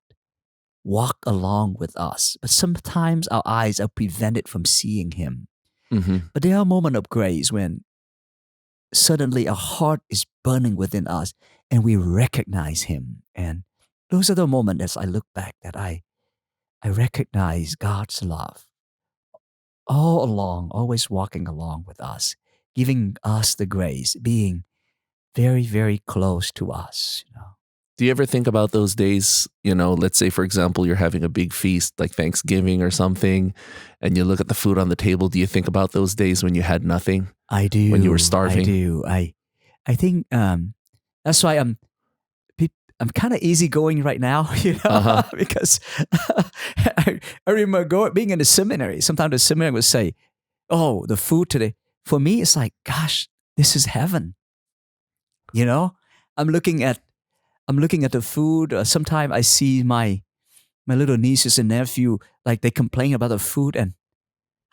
walk along with us, but sometimes our eyes are prevented from seeing Him. But there are moments of grace when suddenly our heart is burning within us, and we recognize Him. And those are the moments, as I look back, that I recognize God's love all along, always walking along with us, giving us the grace, being very, very close to us. Do you ever think about those days, let's say, for example, you're having a big feast like Thanksgiving or something, and you look at the food on the table. Do you think about those days when you had nothing? I do. When you were starving? I do. I think that's why I'm kind of easygoing right now, because I remember being in the seminary. Sometimes the seminary would say, "Oh, the food today." For me, it's like, gosh, this is heaven. I'm looking at the food. Sometimes I see my little nieces and nephew, like they complain about the food, and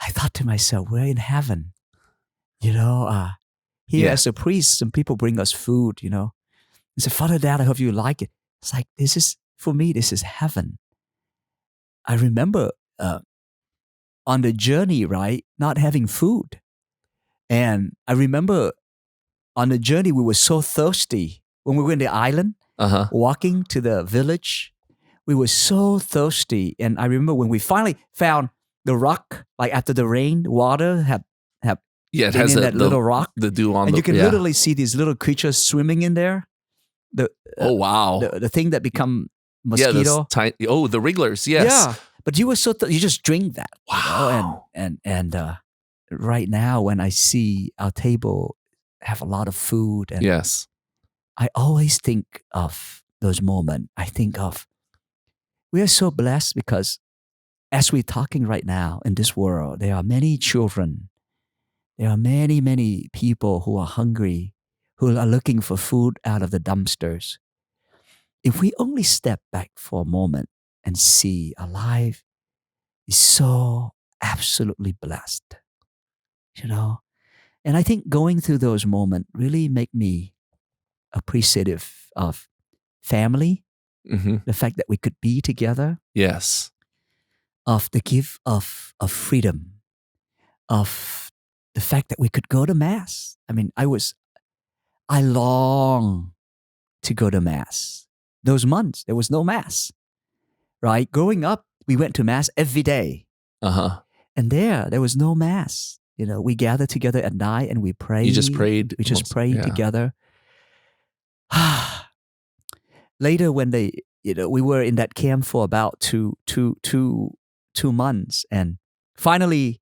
I thought to myself, we're in heaven. Here as a priest, some people bring us food. I said, Father, Dad, I hope you like it. It's like, for me, this is heaven. I remember on the journey, right, not having food. And I remember on the journey, we were so thirsty. When we were in the island, walking to the village, we were so thirsty. And I remember when we finally found the rock, like after the rain, water have it has that little rock. The dew on and the, you can literally see these little creatures swimming in there. Oh, wow. The thing that become mosquito. Yeah, the wrigglers, yes. Yeah, but you were you just drink that. Wow. And right now when I see our table have a lot of food, and yes, I always think of those moments. I think of, we are so blessed because as we're talking right now in this world, there are many children. There are many, many people who are hungry, who are looking for food out of the dumpsters. If we only step back for a moment and see our life is so absolutely blessed, And I think going through those moments really make me appreciative of family, the fact that we could be together. Yes. Of the gift of freedom, of the fact that we could go to Mass. I mean, I long to go to Mass. Those months, there was no Mass, right? Growing up, we went to Mass every day. And there was no Mass. We gathered together at night and we prayed. You just prayed. We just prayed together. Later, when we were in that camp for about two months, and finally,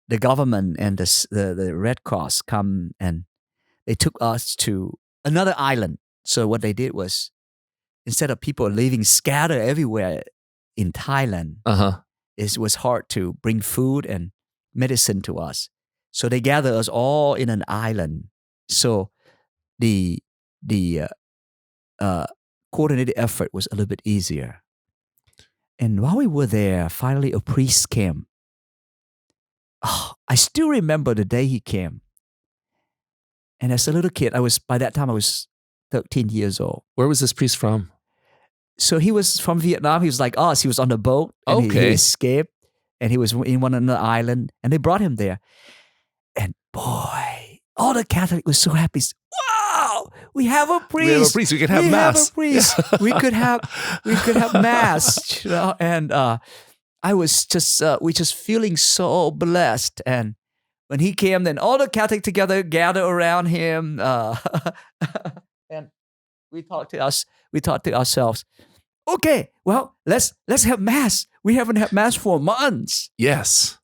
the government and the Red Cross come and they took us to another island. So what they did was, instead of people living scattered everywhere in Thailand, it was hard to bring food and medicine to us. So they gathered us all in an island. So the coordinated effort was a little bit easier. And while we were there, finally a priest came. Oh, I still remember the day he came. And as a little kid, by that time I was 13 years old. Where was this priest from? So he was from Vietnam. He was like us. He was on the boat. And he escaped. And he was in one other island. And they brought him there. And boy, all the Catholics were so happy. Wow, we have a priest. We have a priest. We can have Mass. Have a priest. we could have Mass. And I was we just feeling so blessed. And when he came, then all the Catholics together gathered around him, and we talked to ourselves. Okay, well, let's have Mass. We haven't had Mass for months. Yes.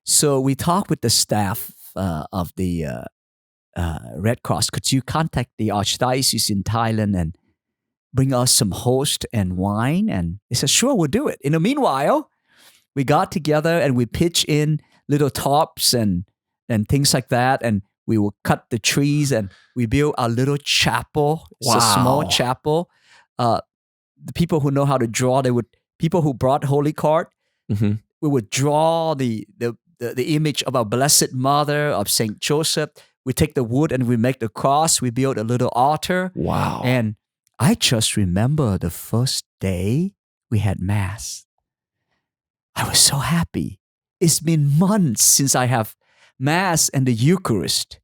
So we talked with the staff of the Red Cross. Could you contact the Archdiocese in Thailand and bring us some host and wine? And they said, sure, we'll do it. In the meanwhile, we got together and we pitched in little tops and things like that. And we would cut the trees and we built a little chapel. It's a small chapel. The people who know how to draw, people who brought holy card, we would draw the image of our Blessed Mother, of Saint Joseph. We take the wood and we make the cross. We build a little altar. Wow. And I just remember the first day we had Mass. I was so happy. It's been months since I have Mass and the Eucharist.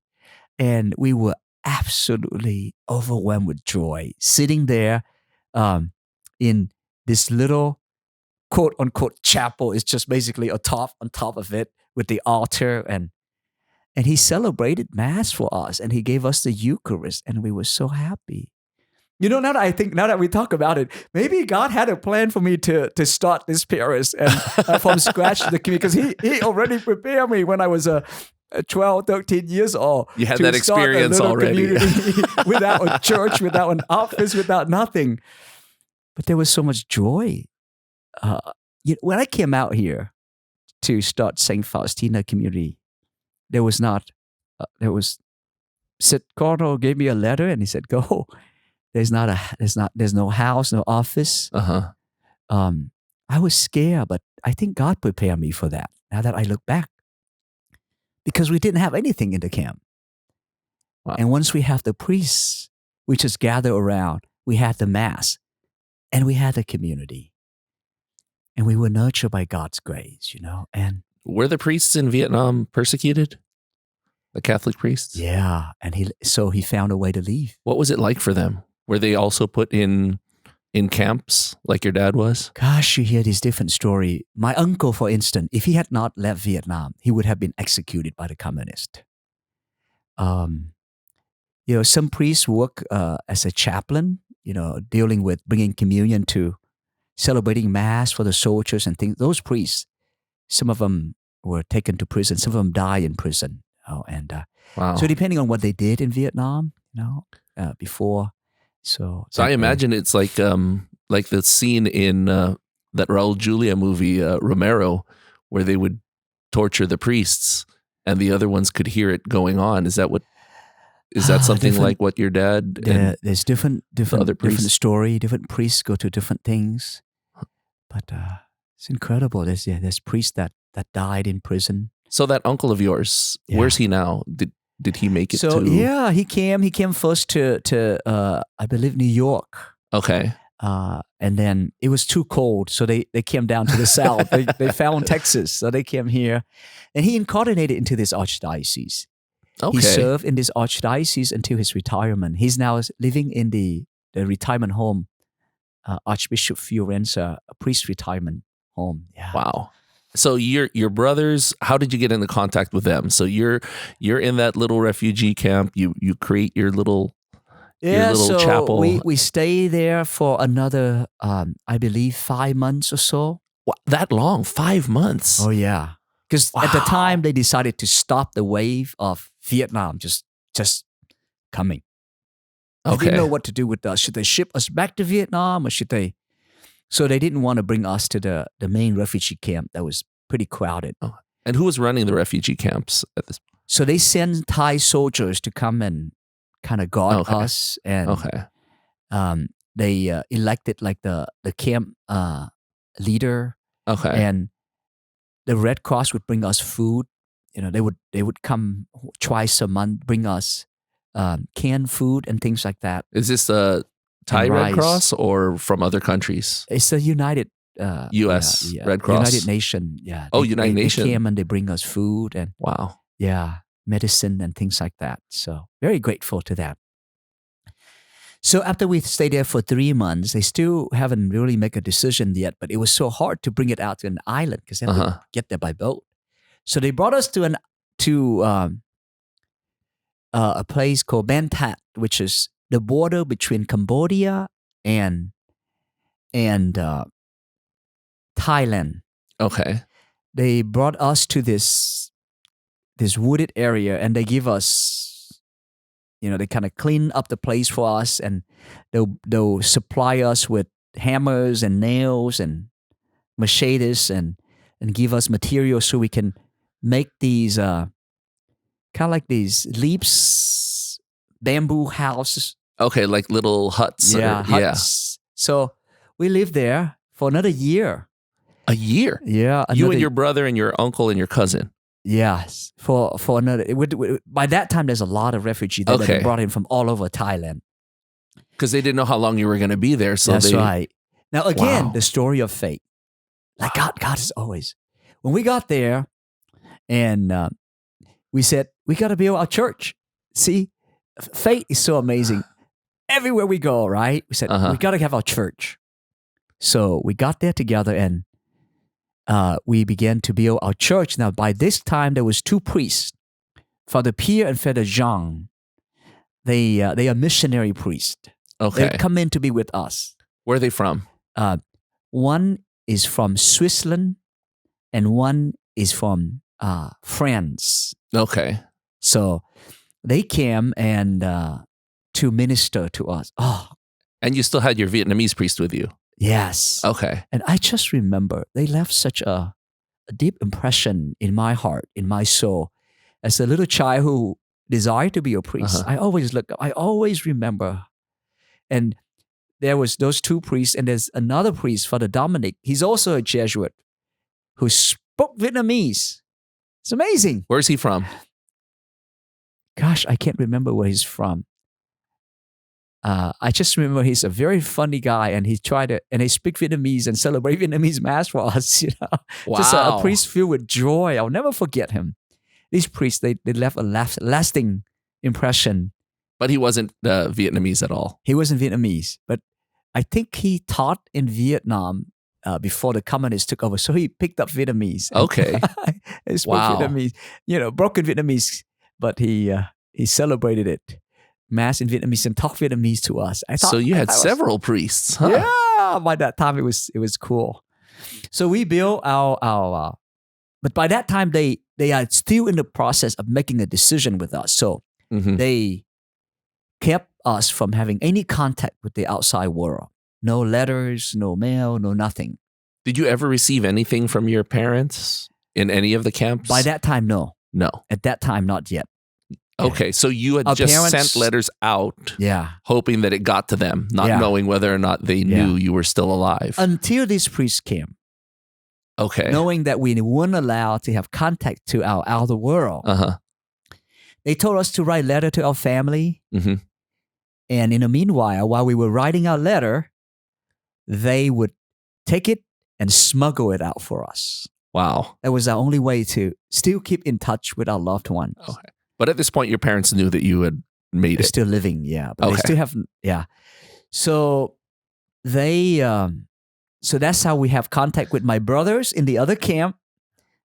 And we were absolutely overwhelmed with joy, sitting there in this little quote-unquote chapel. It's just basically on top of it with the altar. And he celebrated Mass for us and he gave us the Eucharist and we were so happy. You know, now that we talk about it, maybe God had a plan for me to start this Paris and from scratch the community, because he already prepared me when I was 12, 13 years old. You had that experience already. Without a church, without an office, without nothing. But there was so much joy. When I came out here to start St. Faustina community, Sid Cardinal gave me a letter and he said, go. There's no house, no office. I was scared, but I think God prepared me for that. Now that I look back, because we didn't have anything in the camp. Wow. And once we have the priests, we just gather around. We had the mass, and we had the community, and we were nurtured by God's grace. And were the priests in Vietnam persecuted? The Catholic priests? Yeah, and he found a way to leave. What was it like for them? Were they also put in camps like your dad was? Gosh, you hear this different story. My uncle, for instance, if he had not left Vietnam, he would have been executed by the communists. Some priests work as a chaplain, dealing with bringing communion to celebrating mass for the soldiers and things. Those priests, some of them were taken to prison. Some of them died in prison. Wow. So depending on what they did in Vietnam, before. So I imagine it's like the scene in that Raul Julia movie, Romero, where they would torture the priests and the other ones could hear it going on. Is that something like what your dad? There's different story. Different priests go to different things, but it's incredible. There's priests that died in prison. So that uncle of yours, where's he now? Did he make it to? So yeah, he came first to I believe New York. Okay. And then it was too cold, so they came down to the south. They found Texas, so they came here, and he incarnated into this archdiocese. Okay. He served in this archdiocese until his retirement. He's now living in the retirement home, Archbishop Fiorenza, a priest retirement home. Yeah. Wow. So your brothers, how did you get into contact with them? So you're in that little refugee camp. You create your little chapel. We stay there for another, I believe, 5 months or so. Wow, that long? 5 months? Oh yeah, because at the time they decided to stop the wave of Vietnam just coming. They didn't know what to do with us. Should they ship us back to Vietnam or should they? So they didn't want to bring us to the main refugee camp that was pretty crowded. Oh. And who was running the refugee camps at this? So they sent Thai soldiers to come and kind of guard us. And they elected like the camp leader. Okay. And the Red Cross would bring us food. They would come twice a month, bring us canned food and things like that. Is this a Thai Red Cross or from other countries? It's a United U.S. Red Cross. United Nation. Yeah. United Nation. They came and they bring us food and medicine and things like that. So very grateful to that. So after we stayed there for 3 months, they still haven't really made a decision yet, but it was so hard to bring it out to an island because they had to get there by boat. So they brought us to a place called Ban That, which is the border between Cambodia and Thailand. Okay. They brought us to this wooded area, and they give us, they kind of clean up the place for us, and they'll supply us with hammers and nails and machetes and give us materials so we can make these kind of like these leaps, bamboo houses. Okay, like little huts. Huts. Yeah. So we lived there for another year. A year? Yeah. You and your brother and your uncle and your cousin. Yes. For another. By that time, there's a lot of refugees that they brought in from all over Thailand. Because they didn't know how long you were going to be there. So that's right. Now, again, the story of fate. Like God is always. When we got there and we said, we got to build our church. See, fate is so amazing. Everywhere we go, right? We said, we got to have our church. So we got there together and we began to build our church. Now, by this time, there was 2 priests, Father Pierre and Father Jean. They are missionary priests. Okay. They come in to be with us. Where are they from? One is from Switzerland and one is from France. Okay. So they came and to minister to us. Oh, and you still had your Vietnamese priest with you? Yes. Okay. And I just remember they left such a deep impression in my heart, in my soul. As a little child who desired to be a priest, I always look up, I always remember. And there was those two priests, and there's another priest, Father Dominic. He's also a Jesuit who spoke Vietnamese. It's amazing. Where's he from? Gosh, I can't remember where he's from. I just remember he's a very funny guy, and he speak Vietnamese and celebrate Vietnamese mass for us. Wow. Just a priest filled with joy. I'll never forget him. These priests, they left a lasting impression. But he wasn't Vietnamese at all. He wasn't Vietnamese, but I think he taught in Vietnam before the communists took over. So he picked up Vietnamese. Okay. He spoke Vietnamese, broken Vietnamese, but he celebrated it. Mass in Vietnamese and talk Vietnamese to us. So you had several priests, huh? Yeah, by that time it was cool. So we built our but by that time they are still in the process of making a decision with us. So they kept us from having any contact with the outside world. No letters, no mail, no nothing. Did you ever receive anything from your parents in any of the camps? By that time, no. No. At that time, not yet. Okay, so you had sent letters out, hoping that it got to them, not knowing whether or not they knew you were still alive. Until these priests came. Okay. Knowing that we weren't allowed to have contact to our outer world. They told us to write letter to our family. And in the meanwhile, while we were writing our letter, they would take it and smuggle it out for us. Wow. That was our only way to still keep in touch with our loved ones. Okay. But at this point, your parents knew that you had made it. Still living, But they still have, So they, so that's how we have contact with my brothers in the other camp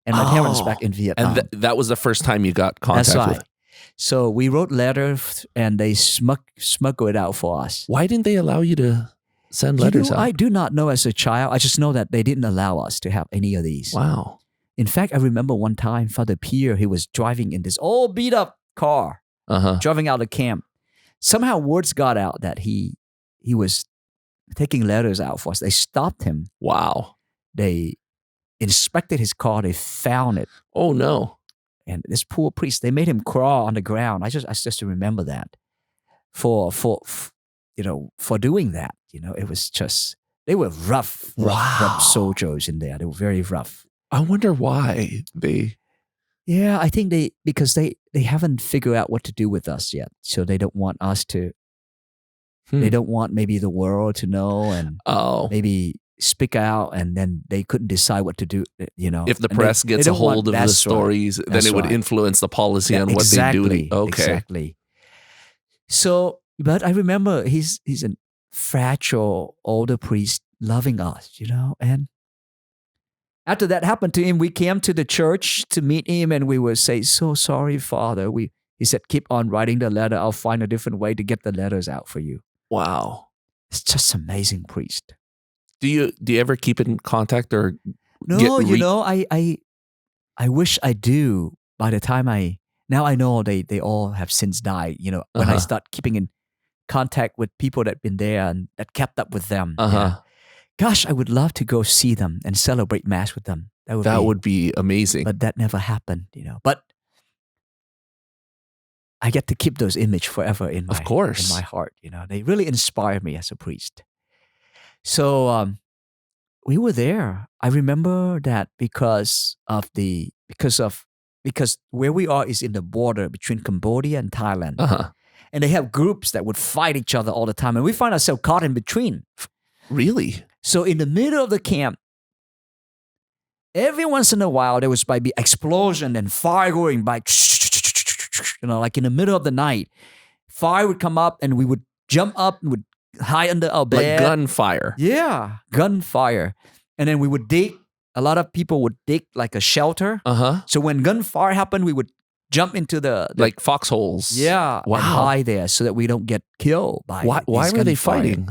and my parents back in Vietnam. And that was the first time you got contact with. So we wrote letters and they smuggled it out for us. Why didn't they allow you to send letters out? I do not know as a child. I just know that they didn't allow us to have any of these. Wow. In fact, I remember one time, Father Pierre, he was driving in this old beat up car, driving out of camp. Somehow words got out that he was taking letters out for us. They stopped him. Wow. They inspected his car. They found it. Oh no. And this poor priest, they made him crawl on the ground. I just remember that for doing that. It was just, they were rough soldiers in there. They were very rough. I wonder why they... Yeah, I think because they haven't figured out what to do with us yet. So they don't want us to, they don't want maybe the world to know and maybe speak out, and then they couldn't decide what to do, If the press gets a hold of the stories, then it would influence the policy on what they do. Okay. Exactly. So, but I remember he's a fragile older priest loving us, and after that happened to him, we came to the church to meet him, and we would say, "So sorry, Father." He said, "Keep on writing the letter. I'll find a different way to get the letters out for you." Wow, it's just amazing priest. Do you ever keep in contact or? No, I wish I do. By the time now I know they all have since died. When I start keeping in contact with people that've been there and that kept up with them. Gosh, I would love to go see them and celebrate mass with them. That would be amazing. But that never happened, But I get to keep those images forever in my heart. They really inspired me as a priest. So we were there. I remember that because where we are is in the border between Cambodia and Thailand. And they have groups that would fight each other all the time, and we find ourselves caught in between. Really? So in the middle of the camp, every once in a while there was be explosion and fire going by, like in the middle of the night, fire would come up and we would jump up and would hide under our bed. Like gunfire. Yeah, gunfire. And then we would dig. A lot of people would dig like a shelter. So when gunfire happened, we would jump into the like foxholes. Yeah. Wow. And hide there so that we don't get killed by Why were they fighting?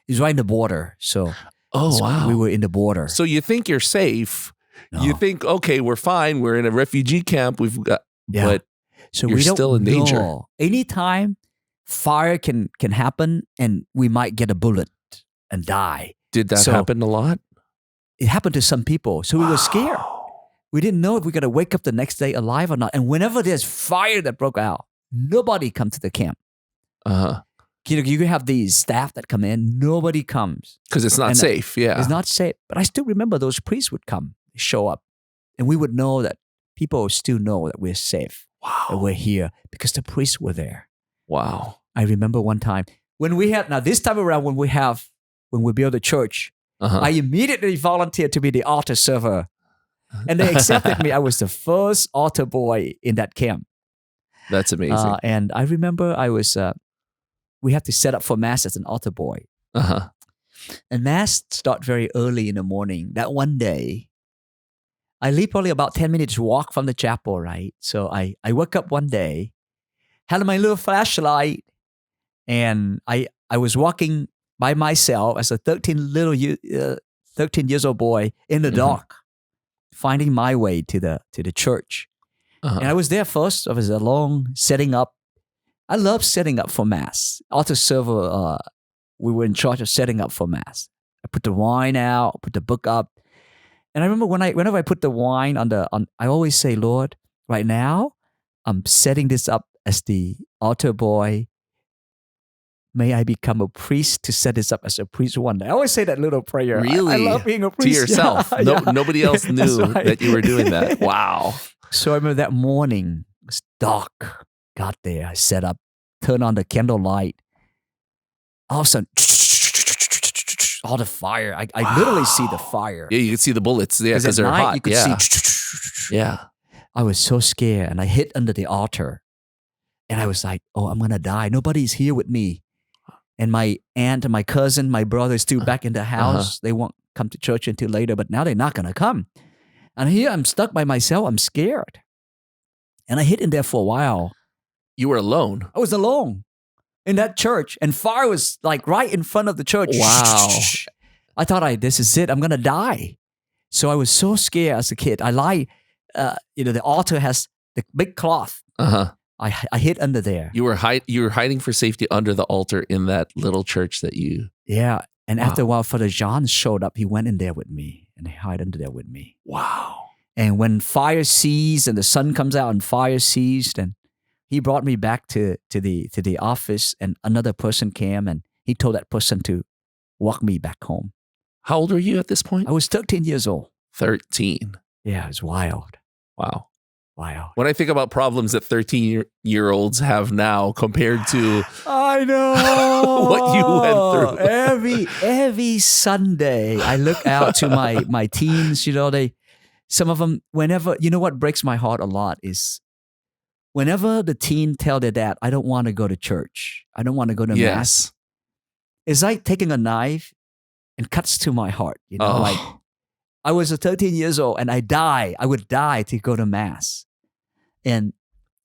It's right in the border. So wow. we were in the border. So you think you're safe. No. You think, okay, we're fine. We're in a refugee camp. We've got, but so you're we don't still in danger. know. Anytime fire can happen and we might get a bullet and die. Did that happen a lot? It happened to some people. So we were scared. We didn't know if we're going to wake up the next day alive or not. And whenever there's fire that broke out, nobody comes to the camp. You have these staff that come in. Nobody comes. Because it's not safe. Yeah. It's not safe. But I still remember those priests would come, show up. And we would know that people still know that we're safe. Wow. That we're here because the priests were there. Wow. I remember one time when we had, now this time around when we build a church, I immediately volunteered to be the altar server. And they accepted me. I was the first altar boy in that camp. That's amazing. And I remember we had to set up for Mass as an altar boy. And Mass start very early in the morning. That one day, I leave probably about 10 minutes walk from the chapel, right? So I woke up one day, had my little flashlight, and I was walking by myself as a 13 years old boy in the dark, finding my way to the church. And I was there first. I was alone setting up. I love setting up for Mass. Altar server, we were in charge of setting up for Mass. I put the wine out, put the book up. And I remember whenever I put the wine on I always say, Lord, right now, I'm setting this up as the altar boy. May I become a priest to set this up as a priest one day. I always say that little prayer. Really? I love being a priest. To yourself. Nobody else knew that you were doing that. Wow. So I remember that morning, it was dark. Got there, I set up, turned on the candlelight. All of a sudden, all the fire. I literally see the fire. Yeah, you could see the bullets. Yeah, because they're hot. You could see. Yeah. I was so scared, and I hid under the altar. And I was like, oh, I'm going to die. Nobody's here with me. And my aunt and my cousin, my brother is still back in the house. They won't come to church until later, but now they're not going to come. And here I'm stuck by myself. I'm scared. And I hid in there for a while. You were alone? I was alone in that church. And fire was like right in front of the church. Wow. I thought, this is it. I'm going to die. So I was so scared as a kid. I lie, the altar has the big cloth. I hid under there. You were hiding for safety under the altar in that little church that you... Yeah. And after a while, Father John showed up. He went in there with me and he hid under there with me. Wow. And when fire ceased and the sun comes out and fire ceased, and he brought me back to the office, and another person came and he told that person to walk me back home. How old were you at this point? I was 13 years old. 13. Yeah, it was wild. Wow. Wow. When I think about problems that 13-year-olds have now compared to I know what you went through. every Sunday I look out to my teens, some of them, whenever, what breaks my heart a lot is whenever the teen tell their dad, I don't want to go to church. I don't want to go to Mass. It's like taking a knife and cuts to my heart, like I was 13 years old and I would die to go to Mass. And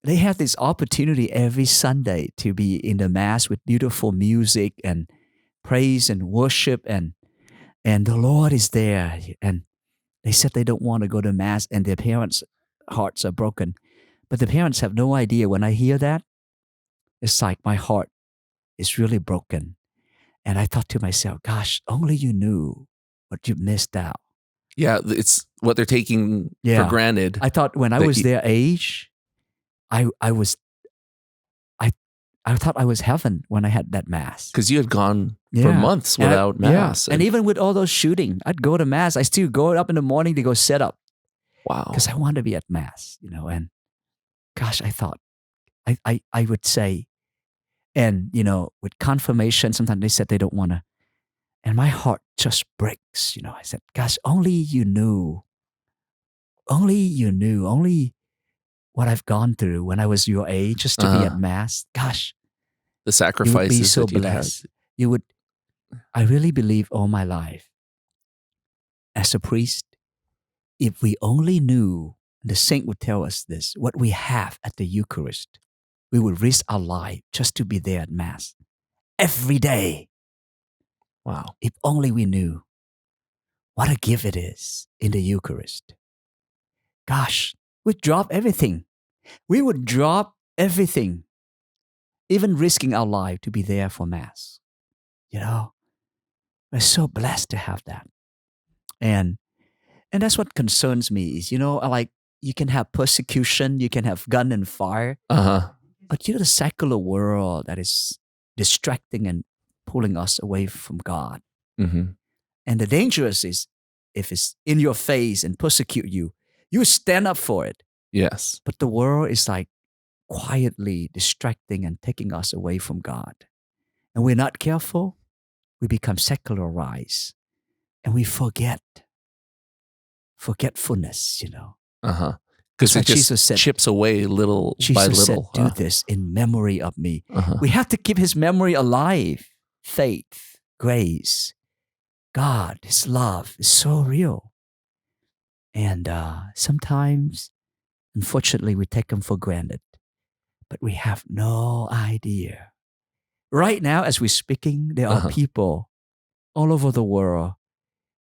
they have this opportunity every Sunday to be in the Mass with beautiful music and praise and worship, and the Lord is there. And they said they don't want to go to Mass, and their parents' hearts are broken. But the parents have no idea. When I hear that, it's like my heart is really broken. And I thought to myself, gosh, only you knew what you missed out. Yeah, it's what they're taking for granted. I thought when I was their age, I thought I was heaven when I had that Mass. Because you had gone for months without Mass. And even with all those shooting, I'd go to Mass. I still go up in the morning to go set up. Wow. Because I want to be at Mass, and gosh, I thought, I would say, and, with confirmation, sometimes they said they don't want to. And my heart just breaks, I said, gosh, only you knew what I've gone through when I was your age, just to be at Mass. Gosh, the sacrifices you would be so that you blessed. had. I really believe all my life, as a priest, if we only knew The saint would tell us this, what we have at the Eucharist, we would risk our life just to be there at Mass every day. Wow. If only we knew what a gift it is in the Eucharist. Gosh, we'd drop everything. We would drop everything, even risking our life to be there for Mass. We're so blessed to have that. And that's what concerns me is, like you can have persecution, you can have gun and fire, but the secular world that is distracting and pulling us away from God. Mm-hmm. And the danger is if it's in your face and persecute you, you stand up for it. Yes. But the world is like quietly distracting and taking us away from God. And we're not careful, we become secularized. And we forgetfulness, Because it just Jesus said, chips away little by Jesus little. said, do this in memory of me. We have to keep his memory alive. Faith, grace, God, his love is so real. And sometimes, unfortunately, we take them for granted. But we have no idea. Right now, as we're speaking, there are people all over the world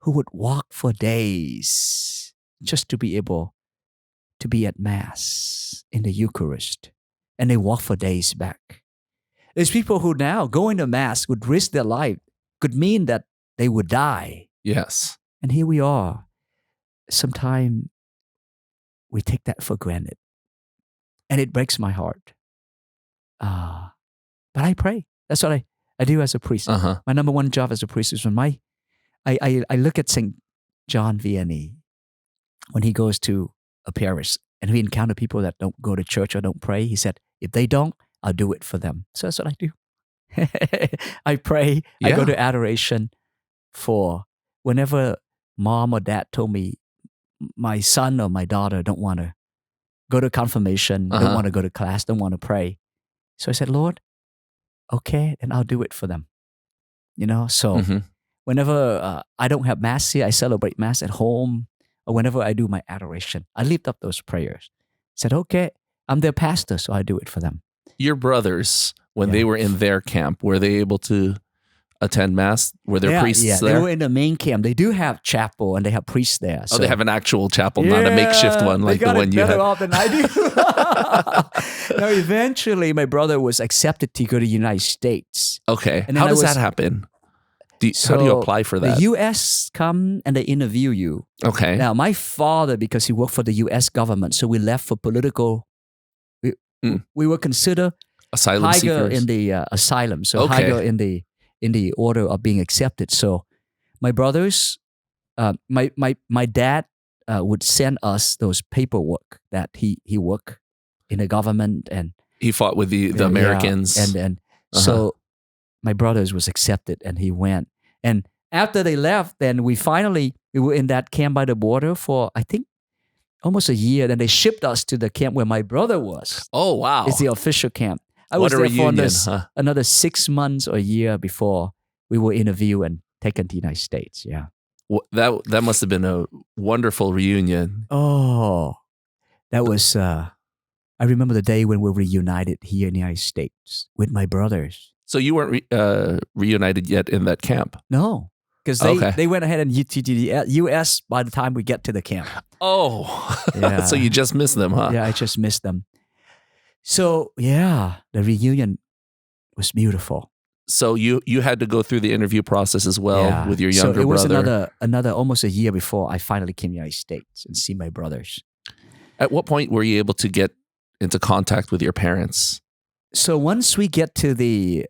who would walk for days just to be able to be at Mass in the Eucharist. And they walk for days back. There's people who now going to Mass would risk their life, could mean that they would die. Yes. And here we are. Sometimes we take that for granted. And it breaks my heart. But I pray. That's what I do as a priest. My number one job as a priest is when I look at St. John Vianney when he goes to a parish and we encounter people that don't go to church or don't pray. He said, if they don't, I'll do it for them. So that's what I do. I pray. Yeah. I go to adoration for whenever mom or dad told me my son or my daughter don't want to go to confirmation, don't want to go to class, don't want to pray. So I said, Lord, okay, then I'll do it for them. So whenever I don't have Mass here, I celebrate Mass at home, or whenever I do my adoration, I lift up those prayers. I said, okay, I'm their pastor, so I do it for them. Your brothers, when they were in their camp, were they able to attend Mass? Were there priests there? They were in the main camp. They do have chapel and they have priests there. So. Oh, they have an actual chapel, not a makeshift one like the one you had. They got it better off than I do. No, eventually my brother was accepted to go to the United States. Okay. And how does that happen? How do you apply for that? The U.S. come and they interview you. Okay. Now, my father, because he worked for the U.S. government, so we left for political. We were considered asylum higher seekers in the asylum, so higher in the order of being accepted. So, my brothers, my dad would send us those paperwork that he worked in the government and he fought with the Americans and so. My brothers was accepted and he went. And after they left, then we were in that camp by the border for, I think, almost a year. Then they shipped us to the camp where my brother was. Oh, wow. It's the official camp. I was there for another 6 months or a year before we were interviewed and taken to the United States. Yeah. Well, that must have been a wonderful reunion. Oh, that was, I remember the day when we were reunited here in the United States with my brothers. So you weren't reunited yet in that camp? No, because they went ahead and to the U.S. by the time we get to the camp. Oh, yeah. So you just missed them, huh? Yeah, I just missed them. So yeah, the reunion was beautiful. So you had to go through the interview process as well with your younger brother. So it was another almost a year before I finally came to the United States and see my brothers. At what point were you able to get into contact with your parents? So once we get to the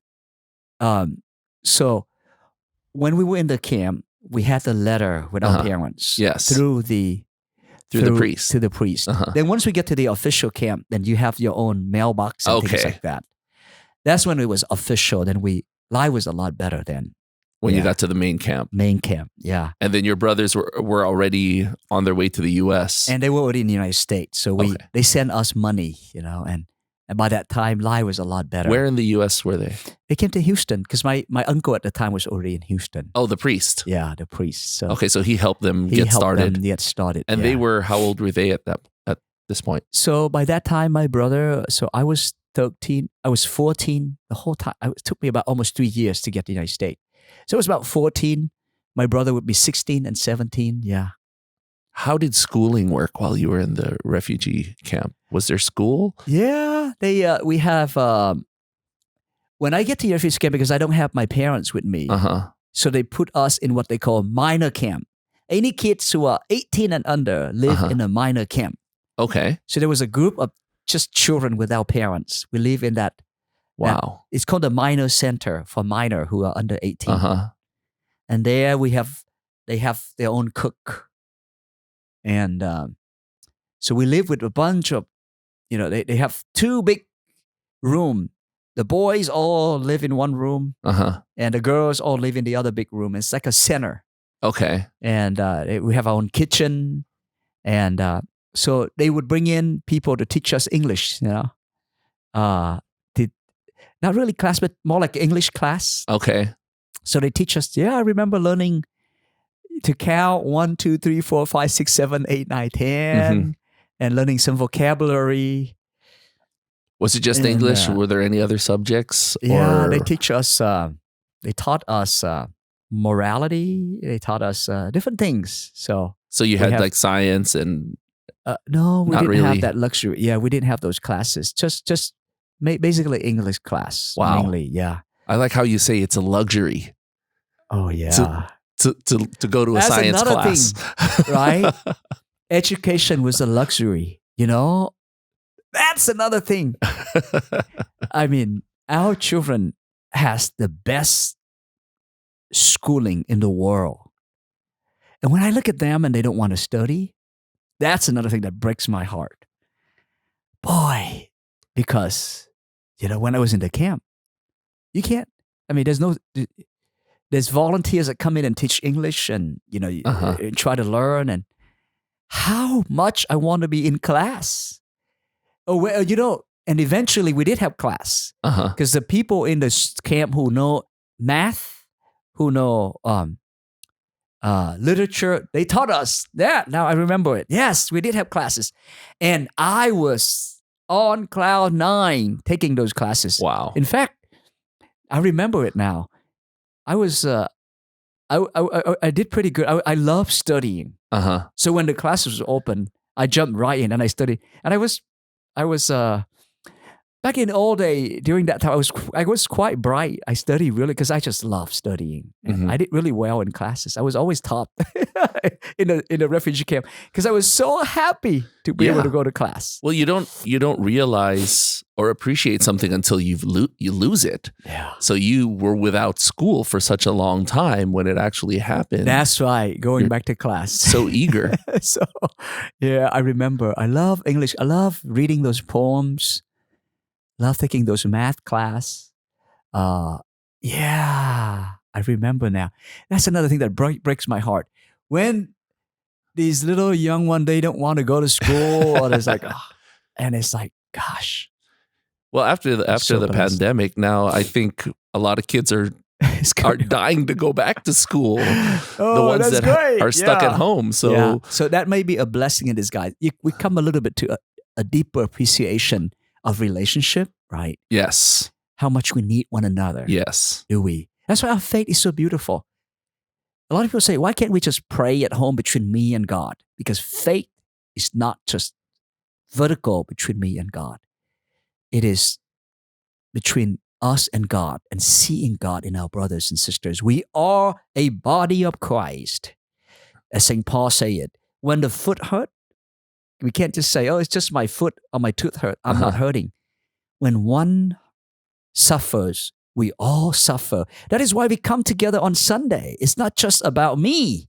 so when we were in the camp, we had the letter with our parents through the priest. To the priest. Then once we get to the official camp, then you have your own mailbox and things like that. That's when it was official. Then life was a lot better then. When you got to the main camp. Main camp, yeah. And then your brothers were already on their way to the U.S. And they were already in the United States. So they sent us money, and by that time, life was a lot better. Where in the U.S. were they? They came to Houston because my uncle at the time was already in Houston. Oh, the priest. Yeah, the priest. So okay, so he helped them get started. And they were, how old were they at this point? So by that time, my brother, so I was 13, I was 14 the whole time. It took me about almost 3 years to get to the United States. So it was about 14. My brother would be 16 and 17. Yeah. How did schooling work while you were in the refugee camp? Was there school? Yeah. We have, when I get to the refugee camp, because I don't have my parents with me, so they put us in what they call minor camp. Any kids who are 18 and under live in a minor camp. Okay. So there was a group of just children without parents. We live in that. Wow. It's called the minor center for minor who are under 18. And there they have their own cook. And so we live with a bunch of, they have 2 big rooms. The boys all live in one room, and the girls all live in the other big room. It's like a center. Okay. And we have our own kitchen. And so they would bring in people to teach us English, not really class, but more like English class. Okay. So they teach us, I remember learning to count 1, 2, 3, 4, 5, 6, 7, 8, 9, 10, and learning some vocabulary. Was it just English? Were there any other subjects? Yeah, they taught us morality. They taught us different things. So you had like science and... no, we didn't have that luxury. Yeah, we didn't have those classes. Just basically English class. Wow. Mainly, yeah. I like how you say it's a luxury. Oh, yeah. To go to a science class. Thing, right? Education was a luxury, That's another thing. I mean, our children has the best schooling in the world. And when I look at them and they don't want to study, that's another thing that breaks my heart. Boy, because, when I was in the camp, you can't, there's volunteers that come in and teach English and, and try to learn. And how much I want to be in class. Oh, well, and eventually we did have class because the people in the camp who know math, who know literature, they taught us that. Now I remember it. Yes, we did have classes. And I was on cloud 9 taking those classes. Wow. In fact, I remember it now. I was, I did pretty good. I love studying. So when the classes was open, I jumped right in and I studied. And I was back in old day during that time. I was quite bright. I studied really because I just love studying. I did really well in classes. I was always top in the refugee camp because I was so happy to be able to go to class. Well, you don't realize or appreciate something until you lose it. Yeah. So you were without school for such a long time when it actually happened. That's right. Going back to class. So eager. So, yeah, I remember. I love English. I love reading those poems. Love taking those math class. Yeah, I remember now. That's another thing that breaks my heart. When these little young one, they don't want to go to school, or it's like, and it's like, gosh. Well, after the pandemic, now I think a lot of kids are dying to go back to school. The ones that are stuck at home. So that may be a blessing in disguise. We come a little bit to a deeper appreciation of relationship, right? Yes. How much we need one another. Yes. Do we? That's why our faith is so beautiful. A lot of people say, why can't we just pray at home between me and God? Because faith is not just vertical between me and God. It is between us and God and seeing God in our brothers and sisters. We are a body of Christ. As St. Paul said it, when the foot hurt, we can't just say, it's just my foot or my tooth hurt. I'm not hurting. When one suffers, we all suffer. That is why we come together on Sunday. It's not just about me.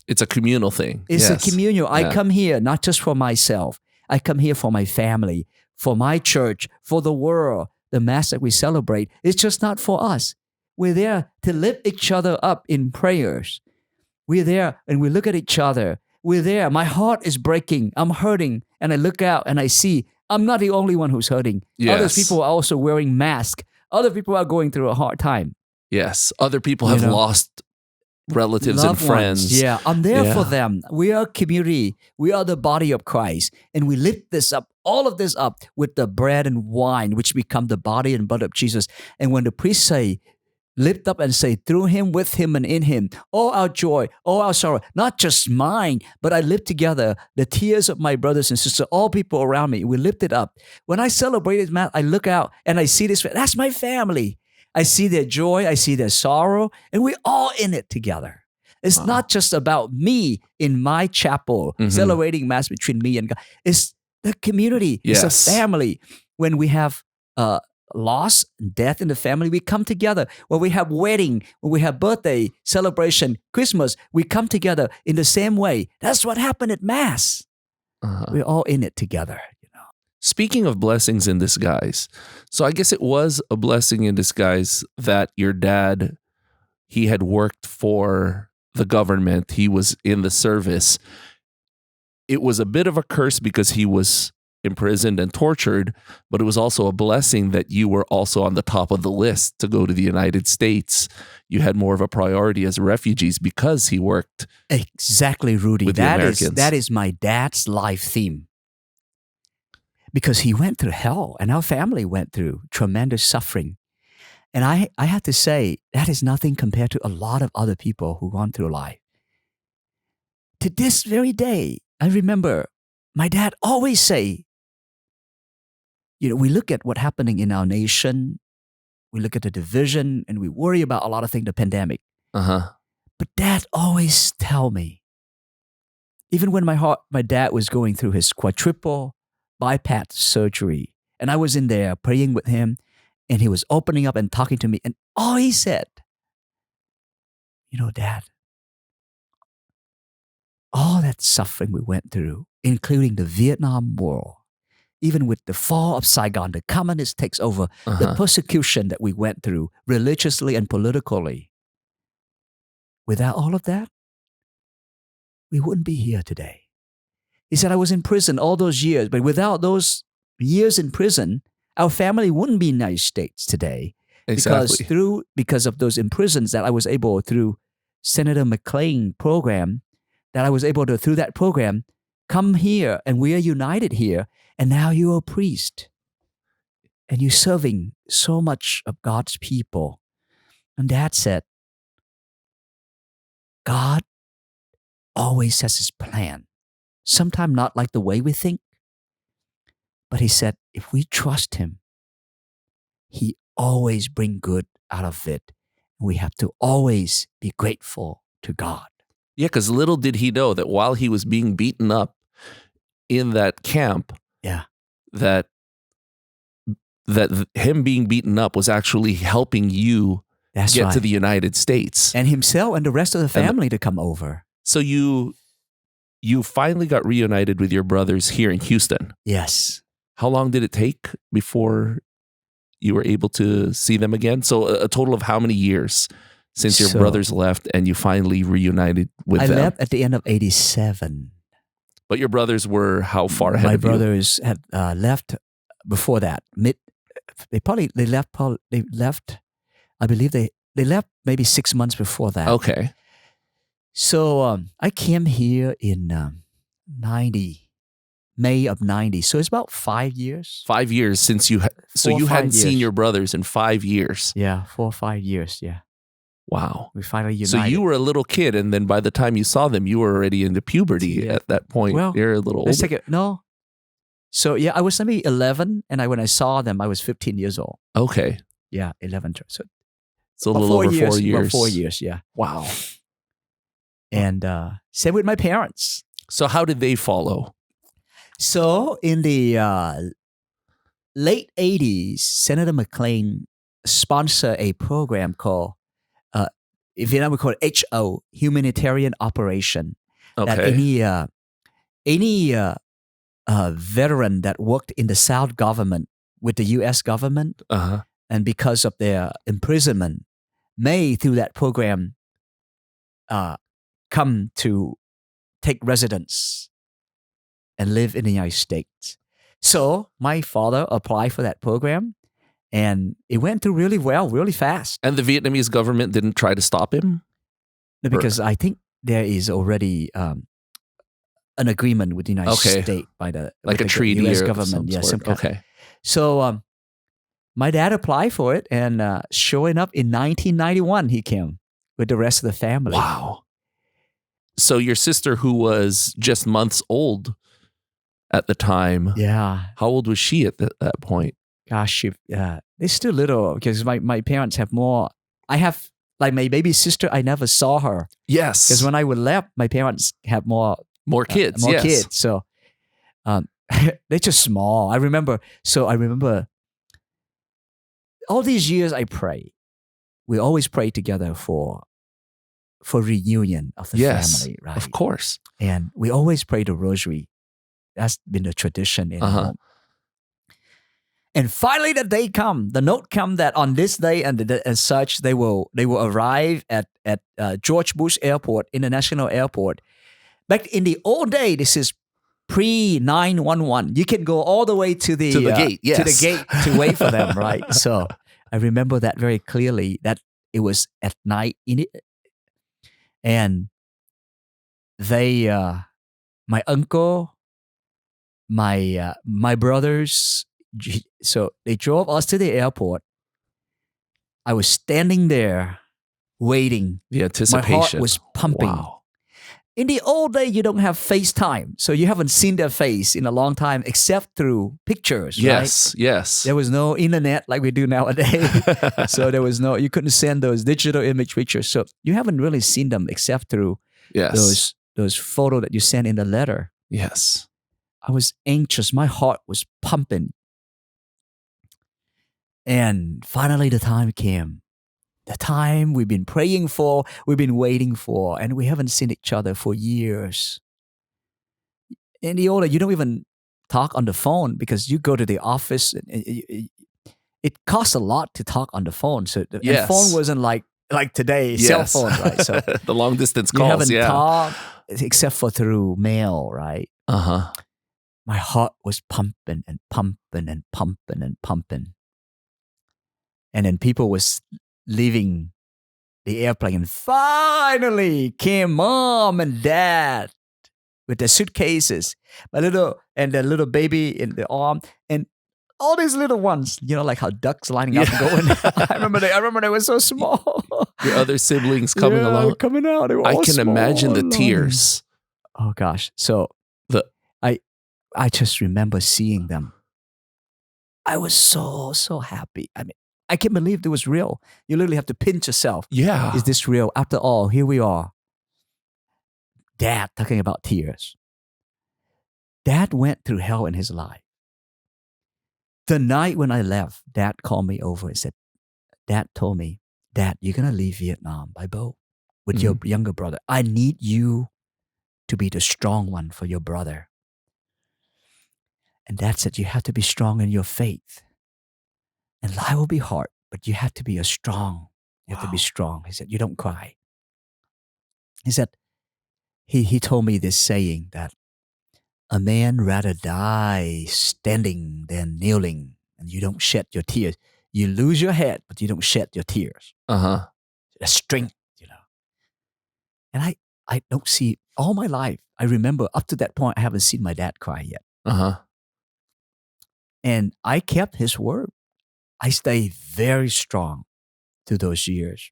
It's a communal thing. It's a communal. I come here not just for myself. I come here for my family, for my church, for the world. The Mass that we celebrate, it's just not for us. We're there to lift each other up in prayers. We're there and we look at each other. We're there. My heart is breaking. I'm hurting. And I look out and I see I'm not the only one who's hurting. Yes. Other people are also wearing masks. Other people are going through a hard time. Yes. Other people have lost relatives and friends. Ones. Yeah, I'm there for them. We are a community. We are the body of Christ. And we lift this up, all of this up with the bread and wine, which become the body and blood of Jesus. And when the priests say, lift up and say, through him, with him, and in him, all our joy, all our sorrow, not just mine, but I lift together the tears of my brothers and sisters, all people around me. We lift it up. When I celebrate this, man, I look out and I see this. That's my family. I see their joy. I see their sorrow. And we're all in it together. It's not just about me in my chapel celebrating Mass between me and God. It's the community. Yes. It's a family. When we have loss, death in the family, we come together. When we have wedding, when we have birthday, celebration, Christmas, we come together in the same way. That's what happened at Mass. We're all in it together. Speaking of blessings in disguise, so I guess it was a blessing in disguise that your dad, he had worked for the government. He was in the service. It was a bit of a curse because he was imprisoned and tortured, but it was also a blessing that you were also on the top of the list to go to the United States. You had more of a priority as refugees because he worked. Exactly, Rudy. With the Americans. That is my dad's life theme. Because he went through hell and our family went through tremendous suffering. And I have to say, that is nothing compared to a lot of other people who gone through life. To this very day, I remember my dad always say, we look at what's happening in our nation, we look at the division, and we worry about a lot of things, the pandemic. But Dad always tell me, even when my dad was going through his quadruple bypass surgery, and I was in there praying with him, and he was opening up and talking to me, and all he said, Dad, all that suffering we went through, including the Vietnam War, even with the fall of Saigon, the communist takes over, the persecution that we went through religiously and politically, without all of that, we wouldn't be here today. He said, I was in prison all those years, but without those years in prison, our family wouldn't be in the United States today. Exactly. Because of those imprisons that I was able, through Senator McLean program, that I was able to, through that program, come here and we are united here. And now you're a priest. And you're serving so much of God's people. And Dad said, God always has his plan. Sometimes not like the way we think. But he said, if we trust him, he always bring good out of it. We have to always be grateful to God. Yeah, because little did he know that while he was being beaten up in that camp, that him being beaten up was actually helping you get to the United States. And himself and the rest of the family to come over. So you finally got reunited with your brothers here in Houston. Yes. How long did it take before you were able to see them again? So a total of how many years since your brothers left and you finally reunited with them? I left at the end of 1987. But your brothers were how far ahead of you? My brothers had left before that. They left, I believe they left maybe 6 months before that. Okay. So I came here in 90, May of 90. So it's about 5 years. 5 years since you hadn't seen your brothers in 5 years. Yeah, 4 or 5 years, yeah. Wow. We finally united. So you were a little kid, and then by the time you saw them, you were already into puberty at that point. Well, you're a little older. No. So yeah, I was maybe 11, and when I saw them, I was 15 years old. Okay. Yeah, 11. So it's a little over 4 years. About 4 years, yeah. Wow. And same with my parents. So how did they follow? So in the late 80s, Senator McLean sponsored a program called, in Vietnam we call it HO, Humanitarian Operation. Okay. That any veteran that worked in the South government with the U.S. government, and because of their imprisonment, may through that program come to take residence and live in the United States. So my father applied for that program, and it went through really well, really fast. And the Vietnamese government didn't try to stop him? No, because I think there is already an agreement with the United States by the treaty U.S. or government. some sort. Okay. So my dad applied for it, and showing up in 1991, he came with the rest of the family. Wow. So your sister, who was just months old at the time, how old was she at that point? Gosh, they're still little because my parents have more. I have, like, my baby sister, I never saw her. Yes. Because when I was left, my parents have more kids. Kids. So they're just small. I remember all these years I pray. We always pray together for reunion of the family, right? Of course. And we always pray the rosary. That's been the tradition in home. And finally, the day come. The note come that on this day and such, they will arrive at George Bush Airport, International Airport. Back in the old day, this is pre-911. You can go all the way to the gate, yes. to the gate to wait for them, right? So I remember that very clearly. That it was at night and they, my uncle, my brothers. So they drove us to the airport. I was standing there waiting. The anticipation. My heart was pumping. Wow. In the old day, you don't have FaceTime. So you haven't seen their face in a long time except through pictures, yes, right? Yes. There was no internet like we do nowadays. So you couldn't send those digital image pictures. So you haven't really seen them except through those photos that you sent in the letter. Yes. I was anxious. My heart was pumping. And finally, the time came. The time we've been praying for, we've been waiting for, and we haven't seen each other for years. In the older, you don't even talk on the phone because you go to the office. It costs a lot to talk on the phone. So the phone wasn't like today, cell phone, right? So the long distance calls. You haven't talked except for through mail, right? My heart was pumping and pumping and pumping and pumping. And then people was leaving the airplane. And finally came mom and dad with their suitcases. The little baby in the arm. And all these little ones, like how ducks lining up and going. I remember they were so small. Your other siblings coming along. Coming out. They were all can small imagine the tears. Oh gosh. So I just remember seeing them. I was so happy. I mean, I can't believe it was real. You literally have to pinch yourself. Yeah. Is this real? After all, here we are. Dad talking about tears. Dad went through hell in his life. The night when I left, Dad called me over and said, Dad told me, Dad, you're going to leave Vietnam by boat with your younger brother. I need you to be the strong one for your brother. And Dad said, you have to be strong in your faith. And life will be hard, but you have to be strong. You have to be strong. He said, you don't cry. He said, he told me this saying that a man rather die standing than kneeling, and you don't shed your tears. You lose your head, but you don't shed your tears. The strength, And I don't see all my life. I remember up to that point, I haven't seen my dad cry yet. And I kept his word. I stay very strong through those years.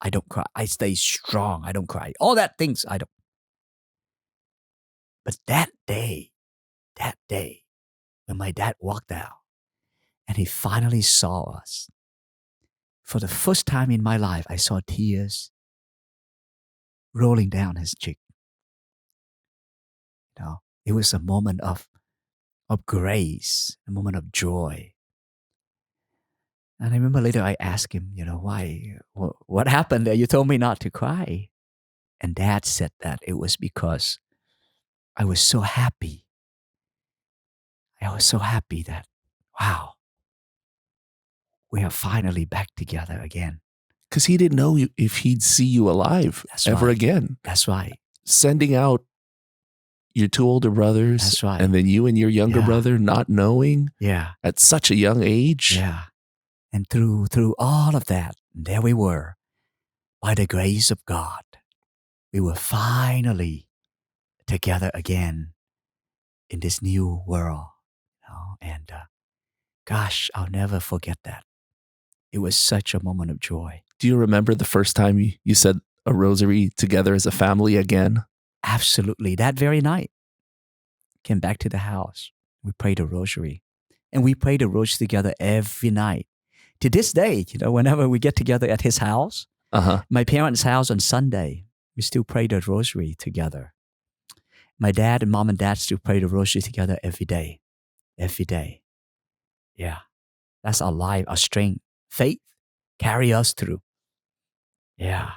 I don't cry. I stay strong. I don't cry. All that things, I don't. But that day, when my dad walked out and he finally saw us, for the first time in my life, I saw tears rolling down his cheek. It was a moment of grace, a moment of joy. And I remember later I asked him, why? What happened there? You told me not to cry. And Dad said that it was because I was so happy. I was so happy that, wow, we are finally back together again. Because he didn't know if he'd see you alive ever again. That's right. Sending out your two older brothers. That's right. And then you and your younger brother not knowing. Yeah. At such a young age. Yeah. And through all of that, there we were, by the grace of God. we were finally together again in this new world. And gosh, I'll never forget that. It was such a moment of joy. Do you remember the first time you said a rosary together as a family again? Absolutely. That very night, came back to the house. We prayed a rosary. And we prayed a rosary together every night. To this day, whenever we get together at his house, my parents' house on Sunday, we still pray the rosary together. My dad and mom and dad still pray the rosary together every day. Every day. Yeah. That's our life, our strength, faith, carry us through. Yeah.